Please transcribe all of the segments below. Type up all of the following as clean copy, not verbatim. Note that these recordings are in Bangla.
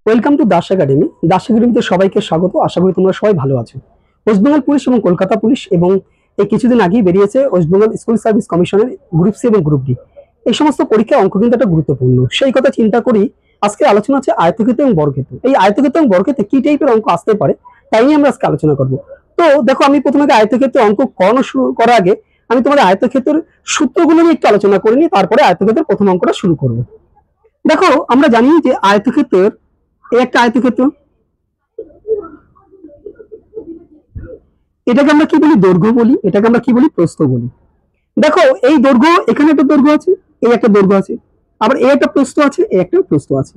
Welcome to Das academy. Das একাডেমিতে সবাইকে স্বাগত। আশা করি তোমরা সবাই ভালো আছো। ওয়েস্ট বেঙ্গল পুলিশ এবং কলকাতা পুলিশ এবং এই কিছুদিন আগেই বেরিয়েছে ওয়েস্ট বেঙ্গল স্কুল সার্ভিস কমিশনের গ্রুপ সি এবং গ্রুপ ডি, এই সমস্ত পরীক্ষার অঙ্ক কিন্তু একটা গুরুত্বপূর্ণ। সেই কথা চিন্তা করি আজকে আলোচনা আছে আয়তক্ষেত্র এবং বর্গক্ষেত্র। এই আয়তক্ষেত্র এবং বর্গক্ষেত্রে কি টাইপের অঙ্ক আসতে পারে তাই নিয়ে আমরা আজকে আলোচনা করব। তো দেখো, আমি প্রথমে আয়তক্ষেত্রে অঙ্ক করানো শুরু করার আগে আমি তোমাদের আয়তক্ষেত্রের সূত্রগুলো নিয়ে একটু আলোচনা করে নিই, তারপরে আয়তক্ষেত্রের প্রথম অঙ্কটা শুরু করব। দেখো, আমরা জানি যে আয়তক্ষেত্রের এই একটা আয়তক্ষেত্র, এটাকে আমরা কি বলি? দৈর্ঘ্য বলি। এটাকে আমরা কি বলি? প্রস্থ বলি। দেখো, এই দৈর্ঘ্য, এখানে একটা দৈর্ঘ্য আছে, এই একটা দৈর্ঘ্য আছে, আবার এই একটা প্রস্থ আছে, এই একটা প্রস্থ আছে।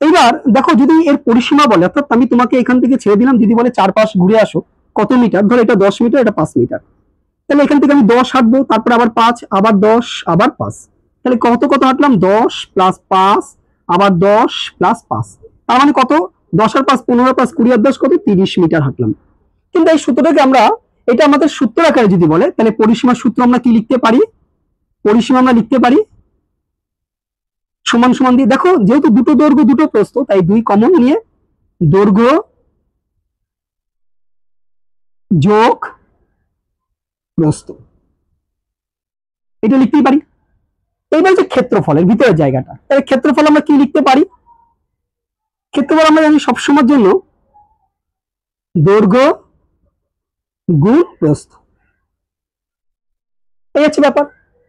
এইবার দেখো, যদি এর পরিসীমা বলে, অর্থাৎ আমি তোমাকে এখান থেকে ছেড়ে দিলাম, যদি বলে চারপাশ ঘুরে আসো কত মিটার, ধরো এটা 10 মিটার, এটা 5 মিটার, তাহলে এখান থেকে আমি 10 হাঁটবো, তারপর আবার 5, আবার 10, আবার 5, তাহলে কত কত হাঁটলাম? 10 + 5, আবার 10 + 5, তার মানে কত? 10 আর 5 15, 5 20 আর 10 কত? 30 মিটার হাঁটলাম। কিন্তু এই সূত্রটাকে আমরা, এটা আমাদের সূত্র আকারে যদি বলে, তাহলে পরিসীমার সূত্র আমরা কি লিখতে পারি? পরিসীমা আমরা লিখতে পারি সমান সমান দিয়ে, দেখো যেহেতু দুটো দৈর্ঘ্য দুটো প্রস্থ, তাই 2 কমন নিয়ে দৈর্ঘ্য যোগ প্রস্থ, এটা লিখতেই পারি। এইবার যে ক্ষেত্রফলের ভিতরের জায়গাটা, তাহলে ক্ষেত্রফল আমরা কি লিখতে পারি? ক্ষেত্রফল আমরা জানি সবসময়ের জন্য দৈর্ঘ্য গুণ প্রস্থ, এই হচ্ছে ব্যাপার।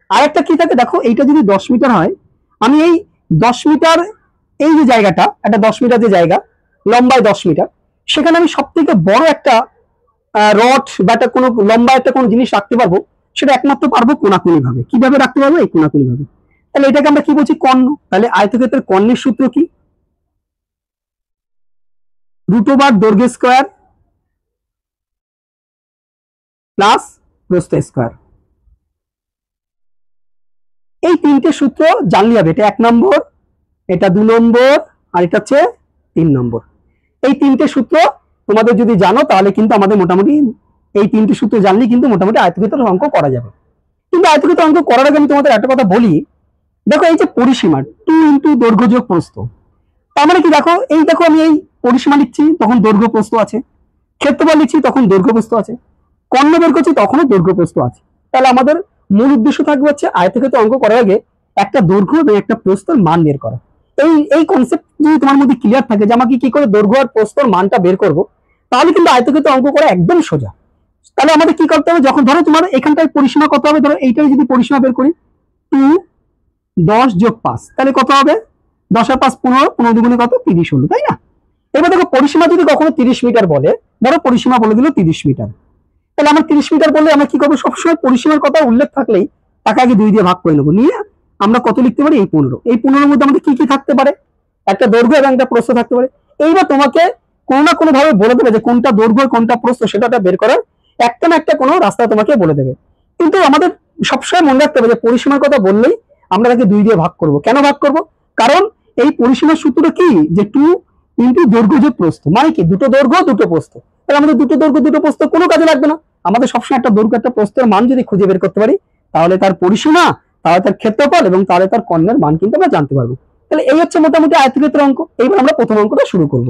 আর একটা কি থাকে, দেখো এইটা যদি 10 মিটার হয়, আমি এই 10 মিটার, এই যে জায়গাটা, একটা 10 মিটার যে জায়গা, লম্বায় 10 মিটার, সেখানে আমি সব থেকে বড় একটা রড বা একটা কোনো লম্বা একটা কোনো জিনিস রাখতে পারবো, সেটা একমাত্র পারবো কোনাকুনি ভাবে। কিভাবে রাখতে পারবো? এই কোনাকুনি ভাবে। তাহলে এটাকে আমরা কি বলছি? কর্ণ। তাহলে আয়তক্ষেত্রের কর্ণের সূত্র কি? √ দৈর্ঘ্য স্কয়ার প্লাস প্রস্থ স্কয়ার। এই তিনটে সূত্র জানলে হবে। এটা 1 নম্বর, এটা 2 নম্বর, আর এটা হচ্ছে 3 নম্বর। এই তিনটে সূত্র তোমাদের যদি জানো, তাহলে কিন্তু আমাদের মোটামুটি এই তিনটে সূত্র জানলে কিন্তু মোটামুটি আয়তক্ষেত্রের অঙ্ক করা যাবে। কিন্তু আয়তক্ষেত্রের অঙ্ক করার আগে আমি তোমাদের একটা কথা বলি। দেখো, এই যে পরিসীমা 2 × দৈর্ঘ্য যোগ প্রস্থ, তার মানে কি? দেখো, এই দেখো, আমি এই পরিসীমা লিখছি, তখন দৈর্ঘ্য প্রস্থ আছে। ক্ষেত্রফল লিখছি, তখন দৈর্ঘ্য প্রস্থ আছে। কর্ণ বের করছি, তখনও দৈর্ঘ্য প্রস্থ আছে। তাহলে আমাদের মূল উদ্দেশ্য থাকবে হচ্ছে আয়তক্ষেত্র অঙ্ক করার আগে একটা দৈর্ঘ্য এবং একটা প্রস্থের মান বের করা। এই কনসেপ্ট যদি তোমার মধ্যে ক্লিয়ার থাকে যে আমাকে কি করে দৈর্ঘ্য আর প্রস্থের মানটা বের করব, তাহলে কিন্তু আয়তক্ষেত্র অঙ্ক করা একদম সোজা। তাহলে আমাদের কি করতে হবে? যখন ধরো তোমার এখানটায় পরিসীমা কত হবে, ধরো এইটাই যদি পরিসীমা বের করি, 2 10 যোগ 5, তাহলে কত হবে? 10 আর 5 15, 15 দুগুণে কত? 30 হলো, তাই না? এবার দেখো, পরিসীমা যদি কখনো 30 মিটার বলে, ধরো পরিসীমা বলে দিল 30 মিটার, তাহলে আমরা 30 মিটার বললে আমরা কি করবো? সবসময় পরিসীমার কথা উল্লেখ থাকলেই তাকে আগে 2 দিয়ে ভাগ করে নেবো, নিয়ে আমরা কত লিখতে পারি? এই 15। এই 15-এর মধ্যে আমাদের কি কি থাকতে পারে? একটা দৈর্ঘ্য এবং একটা প্রস্থ থাকতে পারে। এইবার তোমাকে কোনো না কোনো ভাবে বলে দেবে যে কোনটা দৈর্ঘ্য কোনটা প্রস্থ, সেটা বের করার একটা না একটা কোনো রাস্তা তোমাকে বলে দেবে। কিন্তু আমাদের সবসময় মনে রাখতে হবে যে পরিসীমার কথা বললেই আমরা তাকে 2 দিয়ে ভাগ করব। কেন ভাগ করব? কারণ এই পরিসীমার সূত্রটা কি? যে 2 × দৈর্ঘ্য যোগ প্রস্থ, মানে কি? দুটো দৈর্ঘ্য দুটো প্রস্থ। তাহলে আমাদের দুটো দৈর্ঘ্য দুটো প্রস্থ কোনো কাজে লাগবে না। আমাদের সবসময় একটা দৈর্ঘ্য একটা প্রস্থের মান যদি খুঁজে বের করতে পারি, তাহলে তার পরিসীমা, তাহলে তার ক্ষেত্রফল এবং তাহলে তার কর্ণের মান কিন্তু আমরা জানতে পারবো। তাহলে এই হচ্ছে মোটামুটি আয়তক্ষেত্রের অঙ্ক। এইবার আমরা প্রথম অঙ্কটা শুরু করব।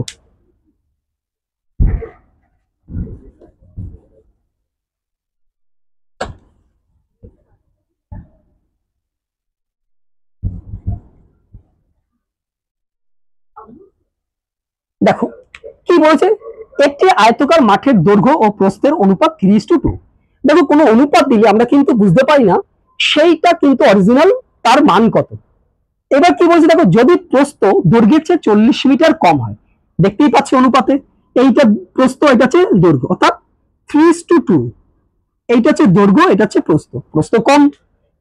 দেখো কি বলেছে, একটি আয়তাকার মাঠের দৈর্ঘ্য ও প্রস্থের অনুপাত 3:2। দেখো, কোনো অনুপাত দিলে আমরা কিন্তু বুঝতে পারি না সেইটা কিন্তু অরিজিনাল তার মান কত। এবার কি বলছে, দেখো, যদি প্রস্থ দৈর্ঘ্যের চেয়ে 40 মিটার কম হয়, দেখতেই পাচ্ছি অনুপাতে, এইটা প্রস্থ, এটা হচ্ছে দৈর্ঘ্য, অর্থাৎ 3:2। এইটা হচ্ছে দৈর্ঘ্য, এটা হচ্ছে প্রস্থ। প্রস্থ কম।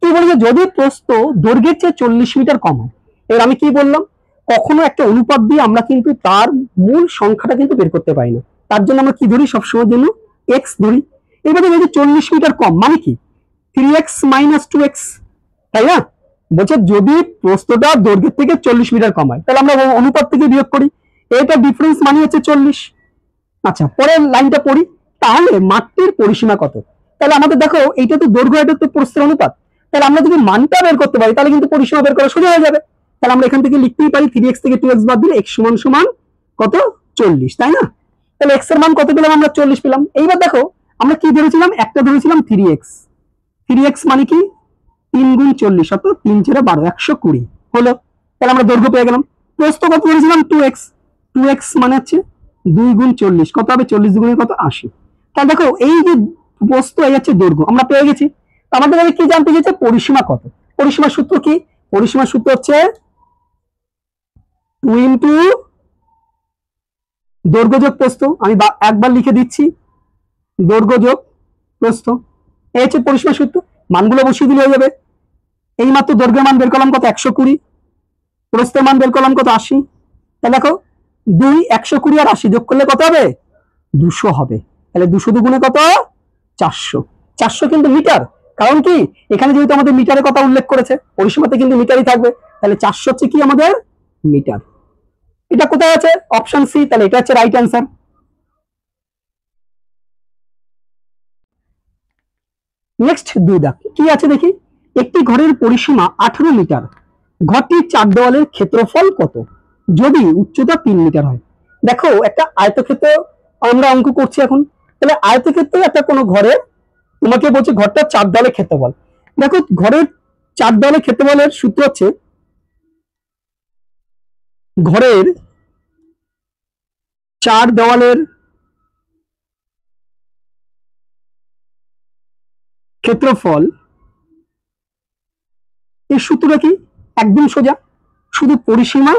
কি বলছে? যদি প্রস্থ দৈর্ঘ্যের চেয়ে 40 মিটার কম হয়। এবার আমি কি বললাম? কখনো একটা অনুপাত দিয়ে আমরা কিন্তু তার মূল সংখ্যাটা কিন্তু বের করতে পারি না। তার জন্য আমরা কি ধরি? সবসময়ের জন্য এক্স ধরি। এবারে যদি 40 মিটার কম, মানে কি? 3x - 2x, তাই না? বলছে যদি প্রস্থটা দৈর্ঘ্যের থেকে 40 মিটার কম হয়, তাহলে আমরা অনুপাত থেকে বিয়োগ করি। এটা ডিফারেন্স মানে হচ্ছে 40। আচ্ছা, পরের লাইনটা পড়ি। তাহলে মাঠটির পরিসীমা কত? তাহলে আমাদের দেখো, এইটা তো দৈর্ঘ্য, এটা তো প্রস্থের অনুপাত। তাহলে আমরা যদি মানটা বের করতে পারি, তাহলে কিন্তু পরিসীমা বের করা সোজা হয়ে যাবে। তাহলে আমরা এখান থেকে লিখতেই পারি 3x থেকে 2x বাদ দিলে x সমান সমান কত 40, তাই না? তাহলে x এর মান কত পেলাম আমরা 40 পেলাম। এইবার দেখো আমরা কি ধরেছিলাম, একটা ধরেছিলাম 3x, 3x মানে কি 3 গুণ 40 অত 3 4 12 120 হলো। তাহলে আমরা দৈর্ঘ্য পেয়ে গেলাম। প্রস্থ কত ধরেছিলাম 2x, 2x মানে হচ্ছে 2 গুণ 40 কত হবে 40 গুণে কত 80। তাহলে দেখো এই যে প্রস্থ এই হচ্ছে দৈর্ঘ্য আমরা পেয়ে গেছি। আমাদের কি জানতে চাইছে পরিসীমা কত। পরিসীমার সূত্র কি, পরিসীমার সূত্র হচ্ছে 2 ইনটু দৈর্ঘ্য যোগ প্রস্থ। আমি একবার লিখে দিচ্ছি, দৈর্ঘ্য যোগ প্রস্থ, এই হচ্ছে পরিসীমার সূত্র। মানগুলো বসিয়ে দিলে হয়ে যাবে। এই মাত্র দৈর্ঘ্যের মান বের করলাম কত 120, প্রস্থের মান বের করলাম কত 80। তাহলে দেখো 2 120 আর 80 যোগ করলে কত হবে 200 হবে। তাহলে 200 দুগুণে কত 400, 400 কিন্তু মিটার। কারণ কি এখানে যেহেতু আমাদের মিটারের কথা উল্লেখ করেছে, পরিসীমাতে কিন্তু মিটারই থাকবে। তাহলে 400 হচ্ছে কি আমাদের মিটার। এটা কোথায় আছে অপশন সি, তাহলে এটা হচ্ছে রাইট অ্যান্সার। নেক্সট 2 দাগ কি আছে দেখি। একটি ঘরের পরিসীমা 18 মিটার, ঘরটির 4 দেওয়ালের ক্ষেত্রফল কত যদি উচ্চতা 3 মিটার হয়। দেখো একটা আয়তক্ষেত্র আমরা অঙ্ক করছি এখন। তাহলে আয়তক্ষেত্রে একটা কোনো ঘরে তোমাকে বলছে ঘরটা 4 দেওয়ালের ক্ষেত্রফল। দেখো ঘরের 4 দেওয়ালের ক্ষেত্রফলের সূত্র হচ্ছে ঘরের 4 দেওয়ালের ক্ষেত্রফল, এই সূত্রটা কি একদম সোজা, শুধু পরিসীমা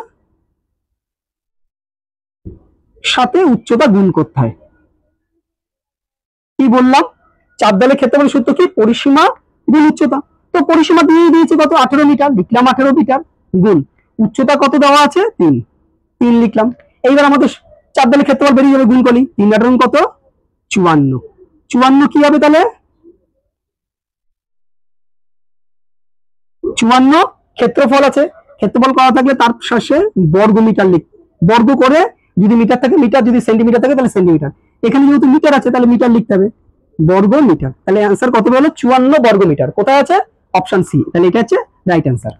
সাথে উচ্চতা গুণ করতে হয়। কি বললাম 4 দেওয়ালের ক্ষেত্রফলের সূত্র কি পরিসীমা গুণ উচ্চতা। তো পরিসীমা দিয়ে দিয়েছে কত 18 মিটার, লিখলাম 18 মিটার গুণ উচ্চতা কত দেওয়া আছে 3, 3 লিখলাম। এইবার আমাদের 4 দেওয়ালের ক্ষেত্রফল বেরিয়ে যাবে গুণ করলি, 3 8 কত 54, 54 কি হবে তাহলে 54 ক্ষেত্রফল আছে। ক্ষেত্রফল করা থাকলে তার শেষে বর্গ মিটার লিখ, বর্গ করে যদি মিটার থাকে মিটার, যদি সেন্টিমিটার থাকে তাহলে সেন্টিমিটার। এখানে যেহেতু মিটার আছে তাহলে মিটার লিখতে হবে, বর্গ মিটার। তাহলে অ্যান্সার কত হলো 54 বর্গ মিটার। কোথায় আছে অপশন সি, তাহলে এটা হচ্ছে রাইট অ্যান্সার।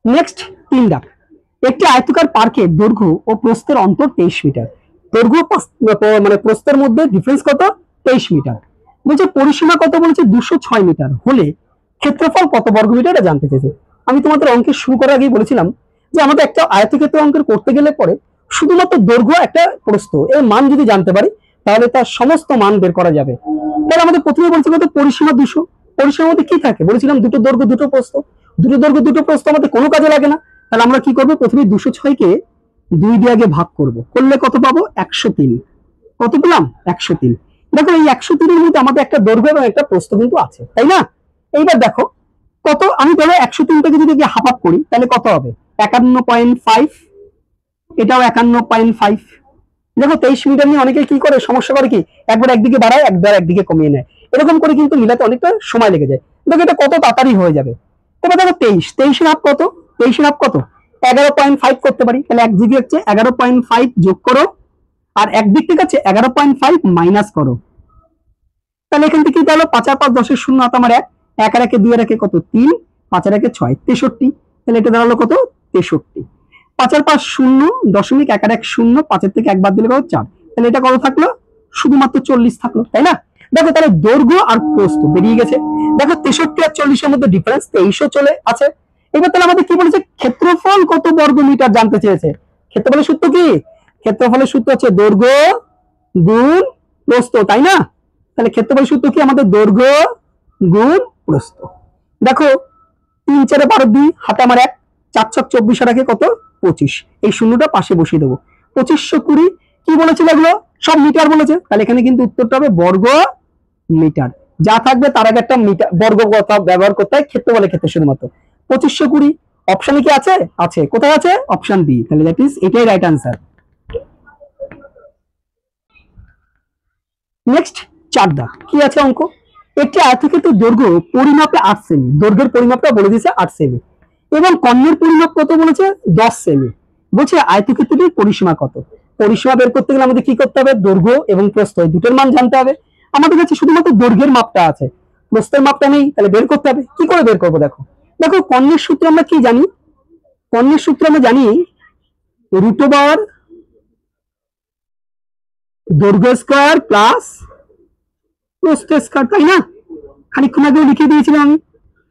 নেক্সট 3 দাগ। একটি আয়তাকার পার্কের দৈর্ঘ্য ও প্রস্থের অন্তর 23 মিটার, দৈর্ঘ্য মানে প্রস্থের মধ্যে ডিফারেন্স কত 23 মিটার। বলছে পরিসীমা কত বলেছে 206 মিটার হলে ক্ষেত্রফল কত বর্গ মিটার এটা জানতে চেয়েছে। আমি তোমাদের অঙ্কের শুরু করার আগেই বলেছিলাম যে আমাদের একটা আয়তক্ষেত্র অঙ্কের করতে গেলে পরে শুধুমাত্র দৈর্ঘ্য একটা প্রস্থ এর মান যদি জানতে পারি তাহলে তার সমস্ত মান বের করা যাবে। তাহলে আমাদের প্রথমে বলছে কত পরিসীমা 200, পরিসীমার মধ্যে কি থাকে বলেছিলাম দুটো দৈর্ঘ্য দুটো প্রস্থ, দুটো দৈর্ঘ্য দুটো প্রস্থ আমাদের কোনো কাজে লাগে না। তাহলে আমরা কি করবো প্রথমে 206 কে 2 দিয়ে আগে ভাগ করব, করলে কত পাবো 103, কত পেলাম 103। দেখো এই 103 এর মধ্যে আমাদের একটা দৈর্ঘ্য এবং একটা প্রস্থ কিন্তু আছে, তাই না? এইবার দেখো কত, আমি ধরো 103 থেকে যদি হাফ আপ করি তাহলে কত হবে 51.5, এটাও 51.5। দেখো 23 মিটার নিয়ে অনেকে কি করে সমস্যা করে কি একবার একদিকে বাড়ায় একবার একদিকে কমিয়ে নেয়, এরকম করে কিন্তু মিলাতে অনেকটা সময় লেগে যায়। দেখো এটা কত তাড়াতাড়ি হয়ে যাবে। এবার দেখো 23 এর হাফ কত, 23 এর হাফ কত 11.5 করতে পারি। তাহলে একদিকে হচ্ছে 11.5 যোগ করো আর একদিক থেকে হচ্ছে 11.5 মাইনাস করো। তাহলে এখান থেকে কি হলো 5 আর 5 10 এর শূন্য হাত আমার 1, 1 আর 1 2 আর 1 কত 3, 5 আর 1 6 63। তাহলে এটা দাঁড়ালো কত 63। 5 আর 5 0, দশমিক 1 আর 1 0, 5 এর থেকে 1 বাদ দিলে কত 4। তাহলে এটা কত থাকলো শুধুমাত্র 40 থাকলো, তাই না? দেখো তাহলে দৈর্ঘ্য আর প্রস্থ বেরিয়ে গেছে। দেখো 63 আর 40 এর মধ্যে ডিফারেন্স 23 চলে আছে। এবার তাহলে আমাদের কি বলেছে ক্ষেত্রফল কত বর্গ মিটার জানতে চেয়েছে। ক্ষেত্রফলের সূত্র কি, ক্ষেত্রফলের সূত্র হচ্ছে দৈর্ঘ্য গুণ প্রস্থ, তাই না? তাহলে ক্ষেত্রফলের সূত্র কি আমাদের দৈর্ঘ্য গুণ প্রস্থ। দেখো 3 4 12 2 হাতে আমার 1, 4 6 24 আর 1 কত 25, এই শূন্যটা পাশে বসিয়ে দেবো। 2520 কি বলেছিল এগুলো সব মিটার বলেছে, তাহলে এখানে কিন্তু উত্তরটা হবে বর্গ মিটার। যা থাকবে তার আগে একটা মিটার বর্গ কথা ব্যবহার করতে হয় ক্ষেত্রফলের ক্ষেত্রে শুধুমাত্র। 2520 অপশনে কি আছে, আছে কোথায় আছে অপশন বি, তাহলে দ্যাট ইজ এটাই রাইট আনসার। নেক্সট 4 দাগ কি আছে অঙ্ক। একটি আয়তক্ষেত্রের দৈর্ঘ্য পরিমাপে 8 সেমি, দৈর্ঘ্যের পরিমাপটা বলে দিয়েছে 8 সেমি এবং কর্ণের পরিমাপ কত বলেছে 10 সেমি। বলছে আয়তক্ষেত্রটির পরিসীমা কত। পরিসীমা বের করতে গেলে আমাদের কি করতে হবে দৈর্ঘ্য এবং প্রস্থ এই দুটোর মান জানতে হবে। আমাদের কাছে শুধুমাত্র দৈর্ঘ্যের মাপটা আছে, প্রস্থের মাপটা নেই, তাহলে বের করতে হবে। কি করে বের করবো? দেখো দেখো কর্ণের সূত্র আমরা কি জানি? কর্ণের সূত্র আমরা জানি রুট ওভার দৈর্ঘ্য স্কয়ার প্লাস প্রস্থ স্কয়ার, তাই না? খানিকক্ষণ আগেও লিখে দিয়েছিলাম আমি।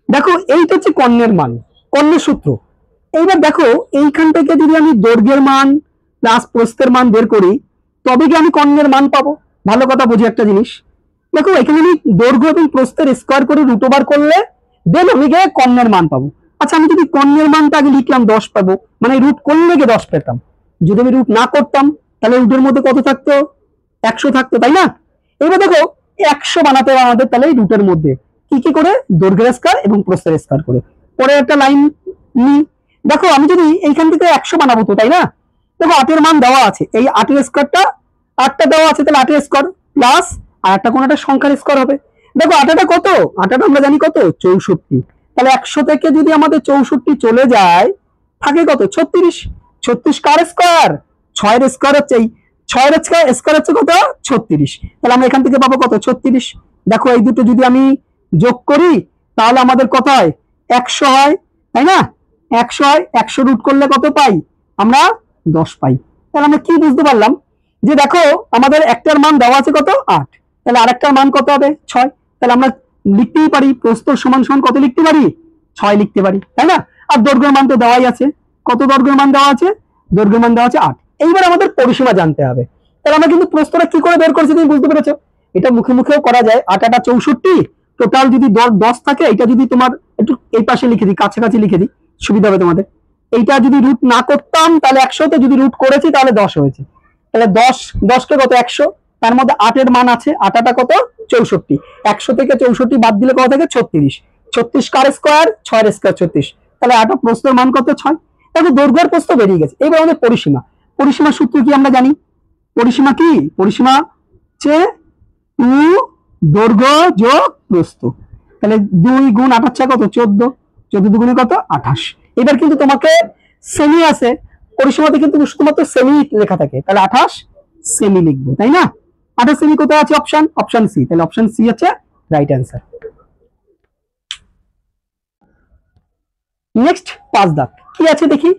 দেখো এইটা হচ্ছে কর্ণের মান, কর্ণের সূত্র। এইবার দেখো এইখান থেকে যদি আমি দৈর্ঘ্যের মান প্লাস প্রস্থের মান বের করি তবে কি আমি কর্ণের মান পাবো? ভালো কথা বুঝি একটা জিনিস। দেখো এখানে আমি দৈর্ঘ্য এবং প্রস্থের স্কয়ার করে রুট ওভার করলে দেন আমি গিয়ে কর্ণের মান পাবো। আচ্ছা আমি যদি কর্ণের মানটা আগে লিখলাম 10 পাবো, মানে রুট করলে গিয়ে 10 পেতাম। যদি আমি রুট না করতাম তাহলে রুটের মধ্যে কত থাকতো? 100 থাকতো, তাই না? এবার দেখো 100 বানাতে হবে আমাদের, তাহলে এই রুটের মধ্যে কি কি করে? দৈর্ঘ্যের স্কয়ার এবং প্রস্থের স্কয়ার করে। পরে একটা লাইন নি, দেখো আমি যদি এইখান থেকে 100 বানাবো তো, তাই না? দেখো 8 এর মান দেওয়া আছে, এই 8 এর স্কয়ারটা 8টা দেওয়া আছে, তাহলে 8 এর স্কয়ার প্লাস আর একটা কোন একটা সংখ্যার স্কয়ার হবে। দেখো 8টা কত? 8টা আমরা জানি কত? 64। তাহলে 100 থেকে যদি আমাদের 64 চলে যায় থাকে কত? 36। 36 কার স্কয়ার? 6 এর স্কয়ার হচ্ছে এই 6 এর স্কয়ার হচ্ছে কত? 36। তাহলে আমরা এখান থেকে পাবো কত? 36। দেখো এই দুটো যদি আমি যোগ করি তাহলে আমাদের কত হয়? 100 হয়, তাই না? 100 হয়, 100 রুট করলে কত পাই আমরা? 10 পাই। তাহলে আমরা কি বুঝতে পারলাম? যে দেখো আমাদের একটার মান দেওয়া আছে কত? 8, তাহলে আরেকটার মান কত হবে? 6। তাহলে আমরা লিখতেই পারি প্রস্থ সমান সমান কত লিখতে পারি? 6 লিখতে পারি, তাই না? আর দৈর্ঘ্যের মান তো দেওয়াই আছে। কত দৈর্ঘ্যের মান দেওয়া আছে? দৈর্ঘ্যের মান দেওয়া আছে 8। এইবার আমাদের পরিসীমা জানতে হবে। তাহলে আমরা কিন্তু প্রস্থটা কি করে বের করছি তুমি বুঝতে পেরেছো? এটা মুখে মুখেও করা যায়। 8 8 64, টোটাল যদি 10 থাকে, এটা যদি তোমার একটু এই পাশে লিখে দিই, কাছাকাছি লিখে দিই, সুবিধা হবে তোমাদের। এইটা যদি রুট না করতাম তাহলে 100, তে যদি রুট করেছি তাহলে 10 হয়েছে। তাহলে 10 কে কত? 100, তার মধ্যে 8 এর মান আছে, 8 8 কত? 64। 100 থেকে 64 বাদ দিলে কত থাকে? 36। 36 কার স্কয়ার? 6 এর স্কয়ার 36। তাহলে 8 প্রস্থের মান কত? 6। তাহলে দৈর্ঘ্যের প্রস্থ বেরিয়ে গেছে। এবার আমাদের পরিসীমা, পরিসীমার সূত্র কি আমরা জানি? পরিসীমা কি? পরিসীমা হচ্ছে 2 দৈর্ঘ্য যোগ প্রস্থ। তাহলে 2 গুণ 8 কত? 14। 14 দুগুণে কত? 28। এবার কিন্তু তোমাকে সেমি আছে, পরিসীমাতে কিন্তু শুধুমাত্র সেমি লেখা থাকে, তাহলে 28 সেমি লিখবো, তাই না? 28 সেমি কোথায় আছে? Option C. তাহলে অপশন সি হচ্ছে রাইট অ্যান্সার। নেক্সট 5 দাগ কি আছে দেখি।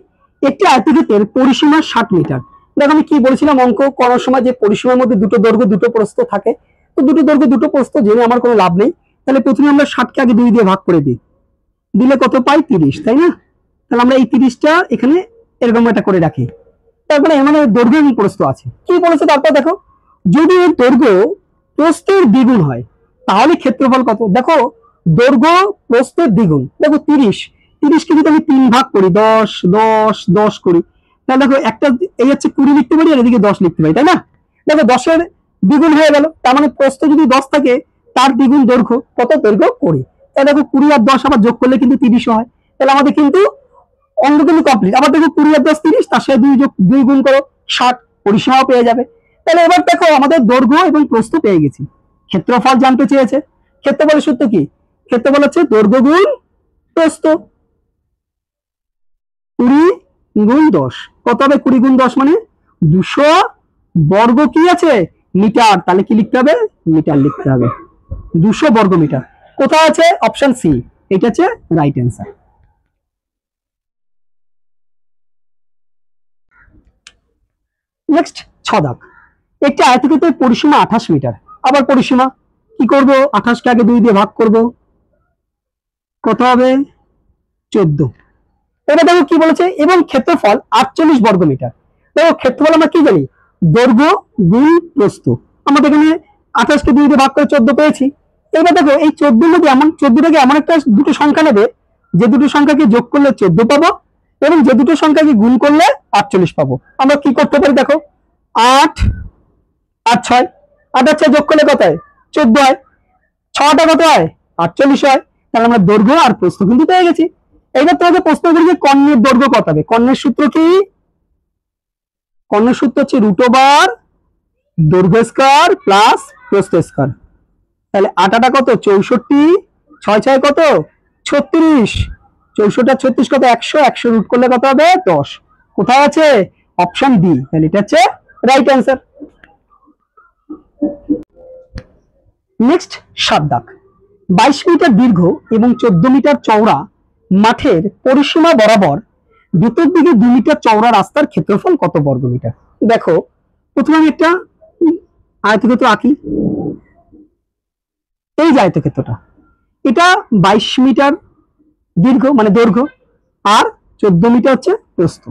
একটি আয়তক্ষেত্রের পরিসীমা 60 মিটার। দেখো আমি কি বলেছিলাম অঙ্ক করার সময়, যে পরিসীমার মধ্যে দুটো দৈর্ঘ্য দুটো প্রস্থ থাকে। তো দুটো দৈর্ঘ্য দুটো প্রস্থ জেনে আমার কোনো লাভ নেই। তাহলে প্রথমে আমরা 60কে আগে 2 দিয়ে ভাগ করে দিই, দিলে কত পাই? 30, তাই না? তাহলে আমরা এই 30টা এখানে এরকম একটা করে রাখি। তারপরে মানে দৈর্ঘ্য এবং প্রস্থ আছে। কি বলেছে তারপর দেখো, যদি এর দৈর্ঘ্য প্রস্থের দ্বিগুণ হয় তাহলে ক্ষেত্রফল কত? দেখো দৈর্ঘ্য প্রস্থের দ্বিগুণ, দেখো 30, 30কে যদি আমি 3 ভাগ করি, 10 10 10 করি, তাহলে দেখো একটা এই হচ্ছে 20 লিখতে পারি আর এদিকে 10 লিখতে পারি, তাই না? দেখো 10 এর দ্বিগুণ হয়ে গেল, তার মানে প্রস্থ যদি 10 থাকে তার দ্বিগুণ দৈর্ঘ্য কত? দৈর্ঘ্য 20। তাহলে দেখো 20 আর 10 আবার যোগ করলে কিন্তু 30 হয়। তাহলে আমাদের কিন্তু অঙ্ক কিন্তু কমপ্লিট। আবার দেখো 20 আর 10 30, তার সাথে 2 গুণ করো 60, পরিসীমাও পেয়ে যাবে। তাহলে এবার দেখো আমাদের দৈর্ঘ্য এবং প্রস্থ পেয়ে গেছি। ক্ষেত্রফল জানতে চেয়েছে। ক্ষেত্রফলের সূত্র কি? ক্ষেত্রফল হচ্ছে দৈর্ঘ্য গুণ প্রস্থ। 20 গুণ 10 কত হবে? 20 গুণ 10 মানে 200 বর্গ কি আছে? মিটার। তাহলে কি লিখতে হবে? মিটার লিখতে হবে। 200 বর্গ মিটার কোথায় আছে? অপশন সি, এটা হচ্ছে রাইট অ্যান্সার। নেক্সট 6 দাগ। একটি আয়তক্ষেত্রের পরিসীমা 28 মিটার। আবার পরিসীমা কি করব? 28 কে আগে 2 দিয়ে ভাগ করব, কত হবে? 14। এবার দেখো কি বলেছে, এবং ক্ষেত্রফল 48 বর্গ মিটার। দেখো ক্ষেত্রফল আমরা কি জানি? দৈর্ঘ্য গুণ প্রস্থ। আমাদের এখানে 28 কে 2 দিয়ে ভাগ করে 14 পেয়েছি। এবার দেখো এই 14 মধ্যে এমন 14টাকে এমন একটা দুটো সংখ্যা নেবে যে দুটো সংখ্যাকে যোগ করলে 14 পাবো এবং যে দুটো সংখ্যাকে গুণ করলে 48 পাবো। আমরা কি করতে পারি? দেখো 8 আর 6, 8 আর 6 যোগ করলে কত হয়? 14 হয়। 6টা কত হয়? 48 হয়। তাহলে আমরা দৈর্ঘ্য আর প্রস্থ কিন্তু পেয়ে গেছি। এইবার তোমাকে প্রশ্ন করি যে কর্ণের দৈর্ঘ্য কত হবে? কর্ণের সূত্র কি? কর্ণের সূত্র হচ্ছে রুট ওভার দৈর্ঘ্য স্কয়ার প্লাস প্রস্থ স্কয়ার। তাহলে 8 8 কত? 64, 6 6 কত? 36, 64 আর 36 কত? 100, 100 রুট করলে কত হবে? 10। কোথায় আছে? Option D. তাহলে এটা হচ্ছে রাইট অ্যান্সার। নেক্সট 7 দাগ। 22 মিটার দীর্ঘ এবং 14 মিটার চওড়া মাঠের পরিসীমা বরাবর ভিতর দিকে 2 মিটার চওড়া রাস্তার ক্ষেত্রফল কত বর্গমিটার? দেখো প্রথমে আমি একটা আয়তক্ষেত্র আঁকি। এই যে আয়তক্ষেত্রটা, এটা 22 মিটার দীর্ঘ মানে দৈর্ঘ্য, আর 14 মিটার হচ্ছে প্রস্থ।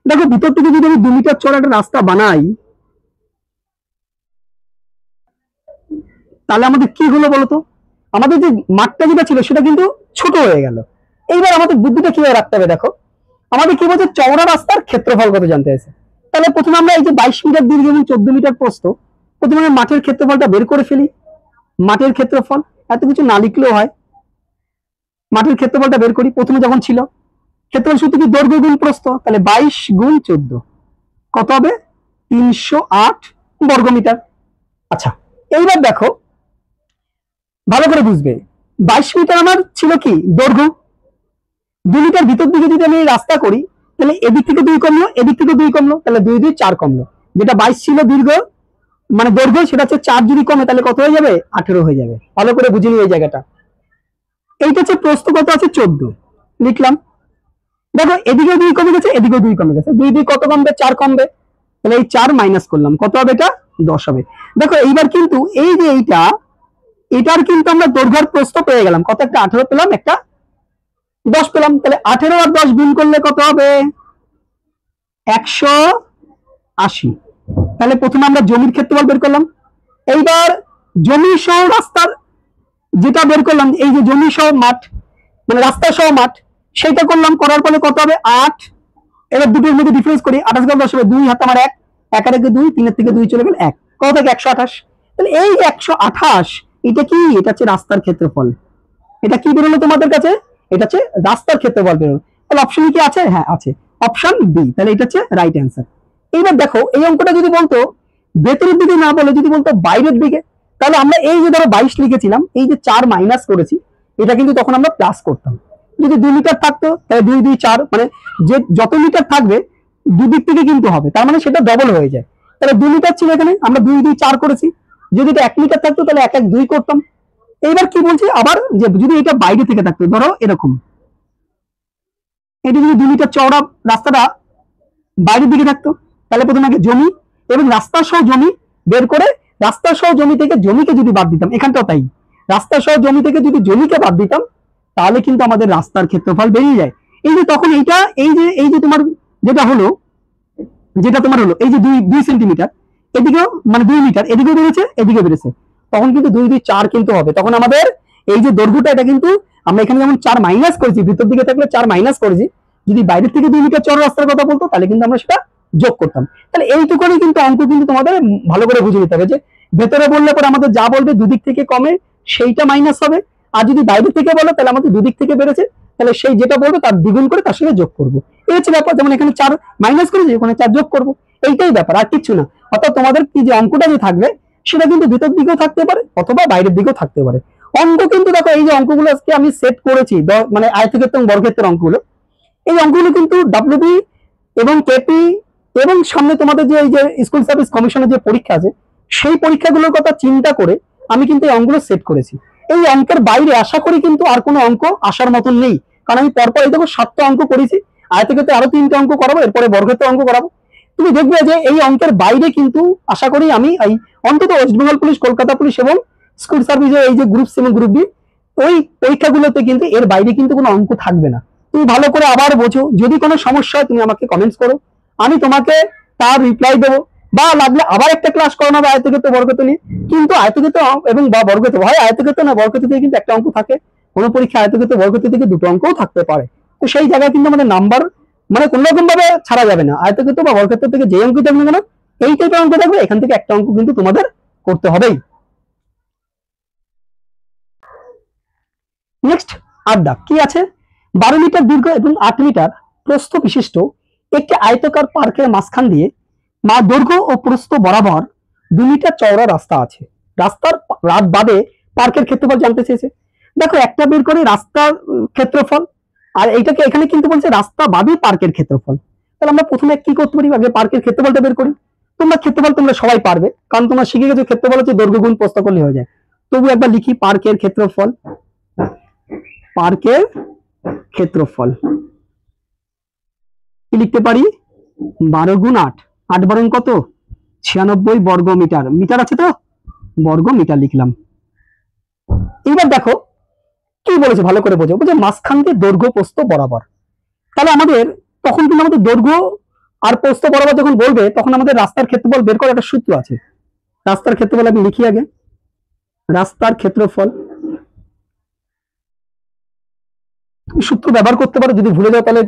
দেখো ভিতর থেকে যদি আমি 2 মিটার চওড়া একটা রাস্তা বানাই, তাহলে আমাদের কি হলো বলতো? আমাদের যে মাঠটা যেটা ছিল সেটা কিন্তু ছোট হয়ে গেল। এইবার আমাদের বুদ্ধিটা কিভাবে রাখতে হবে? দেখো আমাদের কি বলছে, চওড়া রাস্তার ক্ষেত্রফল কত জানতে আছে। তাহলে প্রথমে আমরা এই যে 22 মিটার দীর্ঘ এবং 14 মিটার প্রস্থ, প্রথমে আমরা মাঠের ক্ষেত্রফলটা বের করে ফেলি। মাঠের ক্ষেত্রফল এত কিছু না লিখলেও হয়, মাঠের ক্ষেত্রফলটা বের করি। প্রথমে যখন ছিল ক্ষেত্রফল সূত্র কি, দৈর্ঘ্য গুণ প্রস্থ, তাহলে 22 গুণ 14 কত হবে? 308 বর্গমিটার। আচ্ছা এইবার দেখো ভালো করে বুঝবে, 22 মিটার আমার ছিল কি দৈর্ঘ্য, 2 মিটার ভিতর দিকে যদি আমি রাস্তা করি, তাহলে এদিক থেকে 2 কমলো, এদিক থেকে 2 কমলো, তাহলে 2 2 4 কমলো। যেটা 22 ছিল দীর্ঘ মানে দৈর্ঘ্য, সেটা হচ্ছে 4 যদি কমে তাহলে কত হয়ে যাবে? 18 হয়ে যাবে। ভালো করে বুঝে নিই এই জায়গাটা। এইটা হচ্ছে প্রস্থ কত আছে? 14 লিখলাম। দেখো এদিকে 2 কমে গেছে, এদিকেও 2 কমে গেছে, 2 2 কত কমবে? 4 কমবে। তাহলে এই 4 মাইনাস করলাম, কত হবে? এটা 10 হবে। দেখো এইবার কিন্তু এই যে এটার কিন্তু আমরা দৈর্ঘ্য আর প্রস্থ পেয়ে গেলাম। কত? একটা 18 পেলাম, একটা 10 পেলাম। তাহলে 18 আর 10 গুণ করলে কত হবে? 180। তাহলে প্রথমে আমরা জমির ক্ষেত্রফল বের করলাম। এইবার জমি সহ রাস্তার যেটা বের করলাম, এই যে জমি সহ মাঠ মানে রাস্তা সহ মাঠ, সেটা করলাম। করার পরে কত হবে? 8। এবার দুটোর মধ্যে ডিফারেন্স করি, 28 গেল 10 হবে, 2 হাতে আমার 1, 1 আর 1 2, 3 এর থেকে 2 চলে গেল 1, কত থাকে? 128। তাহলে এই 128 এটা কি? এটা হচ্ছে রাস্তার ক্ষেত্রফল। এটা কি বেরোলো তোমাদের কাছে? এটা হচ্ছে রাস্তার ক্ষেত্রফল বেরোলো। তাহলে অপশন কি আছে? হ্যাঁ আছে, অপশন বি। তাহলে এটা হচ্ছে রাইট অ্যান্সার। এইবার দেখো এই অঙ্কটা যদি বলতো ভেতরের দিকে না বলে যদি বলতো বাইরের দিকে, তাহলে আমরা এই যে ধরো 22 লিখেছিলাম, এই যে 4 মাইনাস করেছি, এটা কিন্তু তখন আমরা প্লাস করতাম। যদি 2 মিটার থাকতো তাহলে 2 2 4, মানে যে যত মিটার থাকবে দুদিক থেকে কিন্তু হবে, তার মানে সেটা ডবল হয়ে যায়। তাহলে 2 মিটার ছিল এখানে, আমরা 2 2 4 করেছি। যদি এটা 1 মিটার থাকতো তাহলে 1 1 2 করতাম। এইবার কি বলছি আবার, যে যদি এটা বাইরে থেকে থাকতো, ধরো এরকম, এটা যদি 2 মিটার চওড়া রাস্তাটা বাইরের দিকে থাকতো, তাহলে প্রথমে আগে জমি এবং রাস্তা সহ জমি বের করে, রাস্তা সহ জমি থেকে জমিকে যদি বাদ দিতাম, এখানটাও তাই, রাস্তা সহ জমি থেকে যদি জমিকে বাদ দিতাম, তাহলে কিন্তু আমাদের রাস্তার ক্ষেত্রফল বেরিয়ে যায়। এই যে তখন এইটা এই যে তোমার যেটা হলো, যেটা তোমার হলো এই যে 2 সেন্টিমিটার, এদিকেও মানে 2 মিটার এদিকেও বেড়েছে, এদিকে বেড়েছে, তখন কিন্তু 2 2 4 কিন্তু হবে। তখন আমাদের এই যে দৈর্ঘ্যটা, এটা কিন্তু আমরা এখানে যেমন 4 মাইনাস করেছি, ভিতর দিকে থাকলে 4 মাইনাস করেছি, যদি বাইরের থেকে 2 মিটার চওড়া রাস্তার কথা বলতো তাহলে কিন্তু আমরা সেটা যোগ করতাম। তাহলে এইটুকুনি কিন্তু অঙ্ক কিন্তু তোমাদের ভালো করে বুঝে নিতে হবে, যে ভেতরে বললে পরে আমাদের যা বলবে দুদিক থেকে কমে সেইটা মাইনাস হবে, আর যদি বাইরে থেকে বলো তাহলে আমাদের দুদিক থেকে বেড়েছে, তাহলে সেই যেটা বলবে তার দ্বিগুণ করে তার সঙ্গে যোগ করবো। এই হচ্ছে ব্যাপার। যেমন এখানে 4 মাইনাস করেছি, ওখানে 4 যোগ করবো, এইটাই ব্যাপার, আর কিছু না। অর্থাৎ তোমাদের কি যে অঙ্কটা যে থাকবে সেটা কিন্তু ভিতর দিকেও থাকতে পারে অথবা বাইরের দিকেও থাকতে পারে। অঙ্ক কিন্তু দেখো এই যে অঙ্কগুলো আজকে আমি সেট করেছি, মানে আয়তক্ষেত্র এবং বর্গক্ষেত্রের অঙ্কগুলো, এই অঙ্কগুলো কিন্তু ডাব্লিউবি এবং কেপি এবং সামনে তোমাদের যে এই যে স্কুল সার্ভিস কমিশনের যে পরীক্ষা আছে, সেই পরীক্ষাগুলোর কথা চিন্তা করে আমি কিন্তু এই অঙ্কগুলো সেট করেছি। এই অঙ্কের বাইরে আশা করি কিন্তু আর কোনো অঙ্ক আসার মতন নেই, কারণ আমি পরপর এই দেখো 7টা অঙ্ক করেছি, আয়তক্ষেত্রে আরো 3টে অঙ্ক করাবো, এরপরে বর্গক্ষেত্রের অঙ্ক করাবো। তুমি দেখবে যে এই অঙ্কের বাইরে কিন্তু আশা করি আমি এই অন্তত West Bengal police, Kolkata police এবং স্কুল সার্ভিসের এই যে গ্রুপ সি এবং গ্রুপ বি, ওই পরীক্ষাগুলোতে কিন্তু এর বাইরে কিন্তু কোনো অঙ্ক থাকবে না। তুমি ভালো করে আবার বোঝো, যদি কোনো সমস্যা হয় তুমি আমাকে কমেন্টস করো, আমি তোমাকে তার রিপ্লাই দেবো, বা লাগলে আবার একটা ক্লাস করানো হবে আয়তক্ষেত্র বর্গক্ষেত্র নিয়ে। কিন্তু আয়তক্ষেত্র এবং বা বর্গক্ষেত্র হয়, আয়তক্ষেত্র না বর্গক্ষেত্র থেকে কিন্তু একটা অঙ্ক থাকে, কোনো পরীক্ষা আয়তক্ষেত্র বর্গক্ষেত্র থেকে 2টো অঙ্কও থাকতে পারে। তো সেই জায়গায় কিন্তু আমাদের নাম্বার মানে কোন রকম ভাবে ছাড়া যাবে না, আয়তক্ষেত্র বা বর্গক্ষেত্র থেকে যে অঙ্ক থাকবে না, এই টাইপের অঙ্ক থাকবে, এখান থেকে একটা অঙ্ক কিন্তু তোমাদের করতে হবেই। নেক্সট আড্ডা কি আছে, 12 মিটার দীর্ঘ এবং 8 মিটার প্রস্থ বিশিষ্ট একটি আয়তাকার পার্কের মাঝখান দিয়ে দৈর্ঘ্য ও প্রস্থ বরাবর 2 মিটার চওড়া রাস্তা আছে। রাস্তার বাদে পার্কের ক্ষেত্রফল জানতে চেয়েছে। দেখো একটা বের করে রাস্তার ক্ষেত্রফল, আর এইটাকে এখানে কিন্তু বলছে রাস্তা বাদে পার্কের ক্ষেত্রফল। তাহলে আমরা প্রথমে কি করতে পারি, আগে পার্কের ক্ষেত্রফলটা বের করি। তোমরা ক্ষেত্রফল তোমরা সবাই পারবে, কারণ তোমরা শিখে গেছো ক্ষেত্রফল হচ্ছে দৈর্ঘ্য গুণ প্রস্থ করলে হয়ে যায়। তবু একবার লিখি পার্কের ক্ষেত্রফল। পার্কের ক্ষেত্রফল কি লিখতে পারি, 12 গুণ 8, 8 বারং কত, 96 বর্গ মিটার। মিটার আছে তো, বর্গ মিটার লিখলাম। এবার দেখো কি বলেছে ভালো করে বোঝো, বলছে মাঝখান দিয়ে দৈর্ঘ্য প্রস্থ বরাবর। তাহলে আমাদের তখন কিন্তু আমাদের দৈর্ঘ্য আর প্রস্থ বরাবর যখন বলবে তখন আমাদের রাস্তার ক্ষেত্রফল বের করার একটা সূত্র আছে। রাস্তার ক্ষেত্রফল আমি লিখি আগে, রাস্তার ক্ষেত্রফল সূত্র ব্যবহার করতে পারো, যদি ভুলে যাও তাহলে,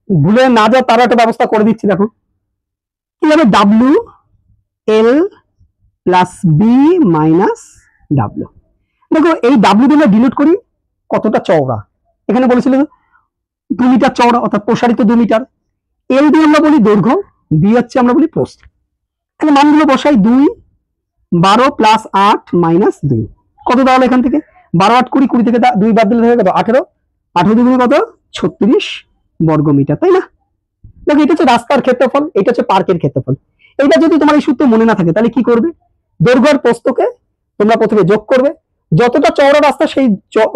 ভুলে না যাও তার একটা ব্যবস্থা করে দিচ্ছি। দেখো কি হবে, W L plus B minus W. দেখো এই ডাব্লিউ দিয়ে ডিনোট করি কতটা চওড়া, এখানে বলেছিল 2 মিটার চওড়া অর্থাৎ প্রসারিত 2 মিটার। এল দিয়ে আমরা বলি দৈর্ঘ্য, বি হচ্ছে আমরা বলি প্রস্থ। তাহলে মানগুলো বসাই, 2 12 প্লাস 8 মাইনাস 2 কত দাঁড়ালো এখান থেকে, 12 8 20, 20 থেকে 2 বাদ দিলে হবে কত, 18, 18 দুগুণে কত 36 বর্গ মিটার, তাই না? দেখো এটা হচ্ছে রাস্তার ক্ষেত্রফল, এটা হচ্ছে পার্কের ক্ষেত্রফল। এটা যদি তোমার এই সূত্র মনে না থাকে তাহলে কি করবে, দৈর্ঘ্য আর প্রস্থকে তোমরা প্রথমে যোগ করবে, যতটা চওড়া রাস্তা সেই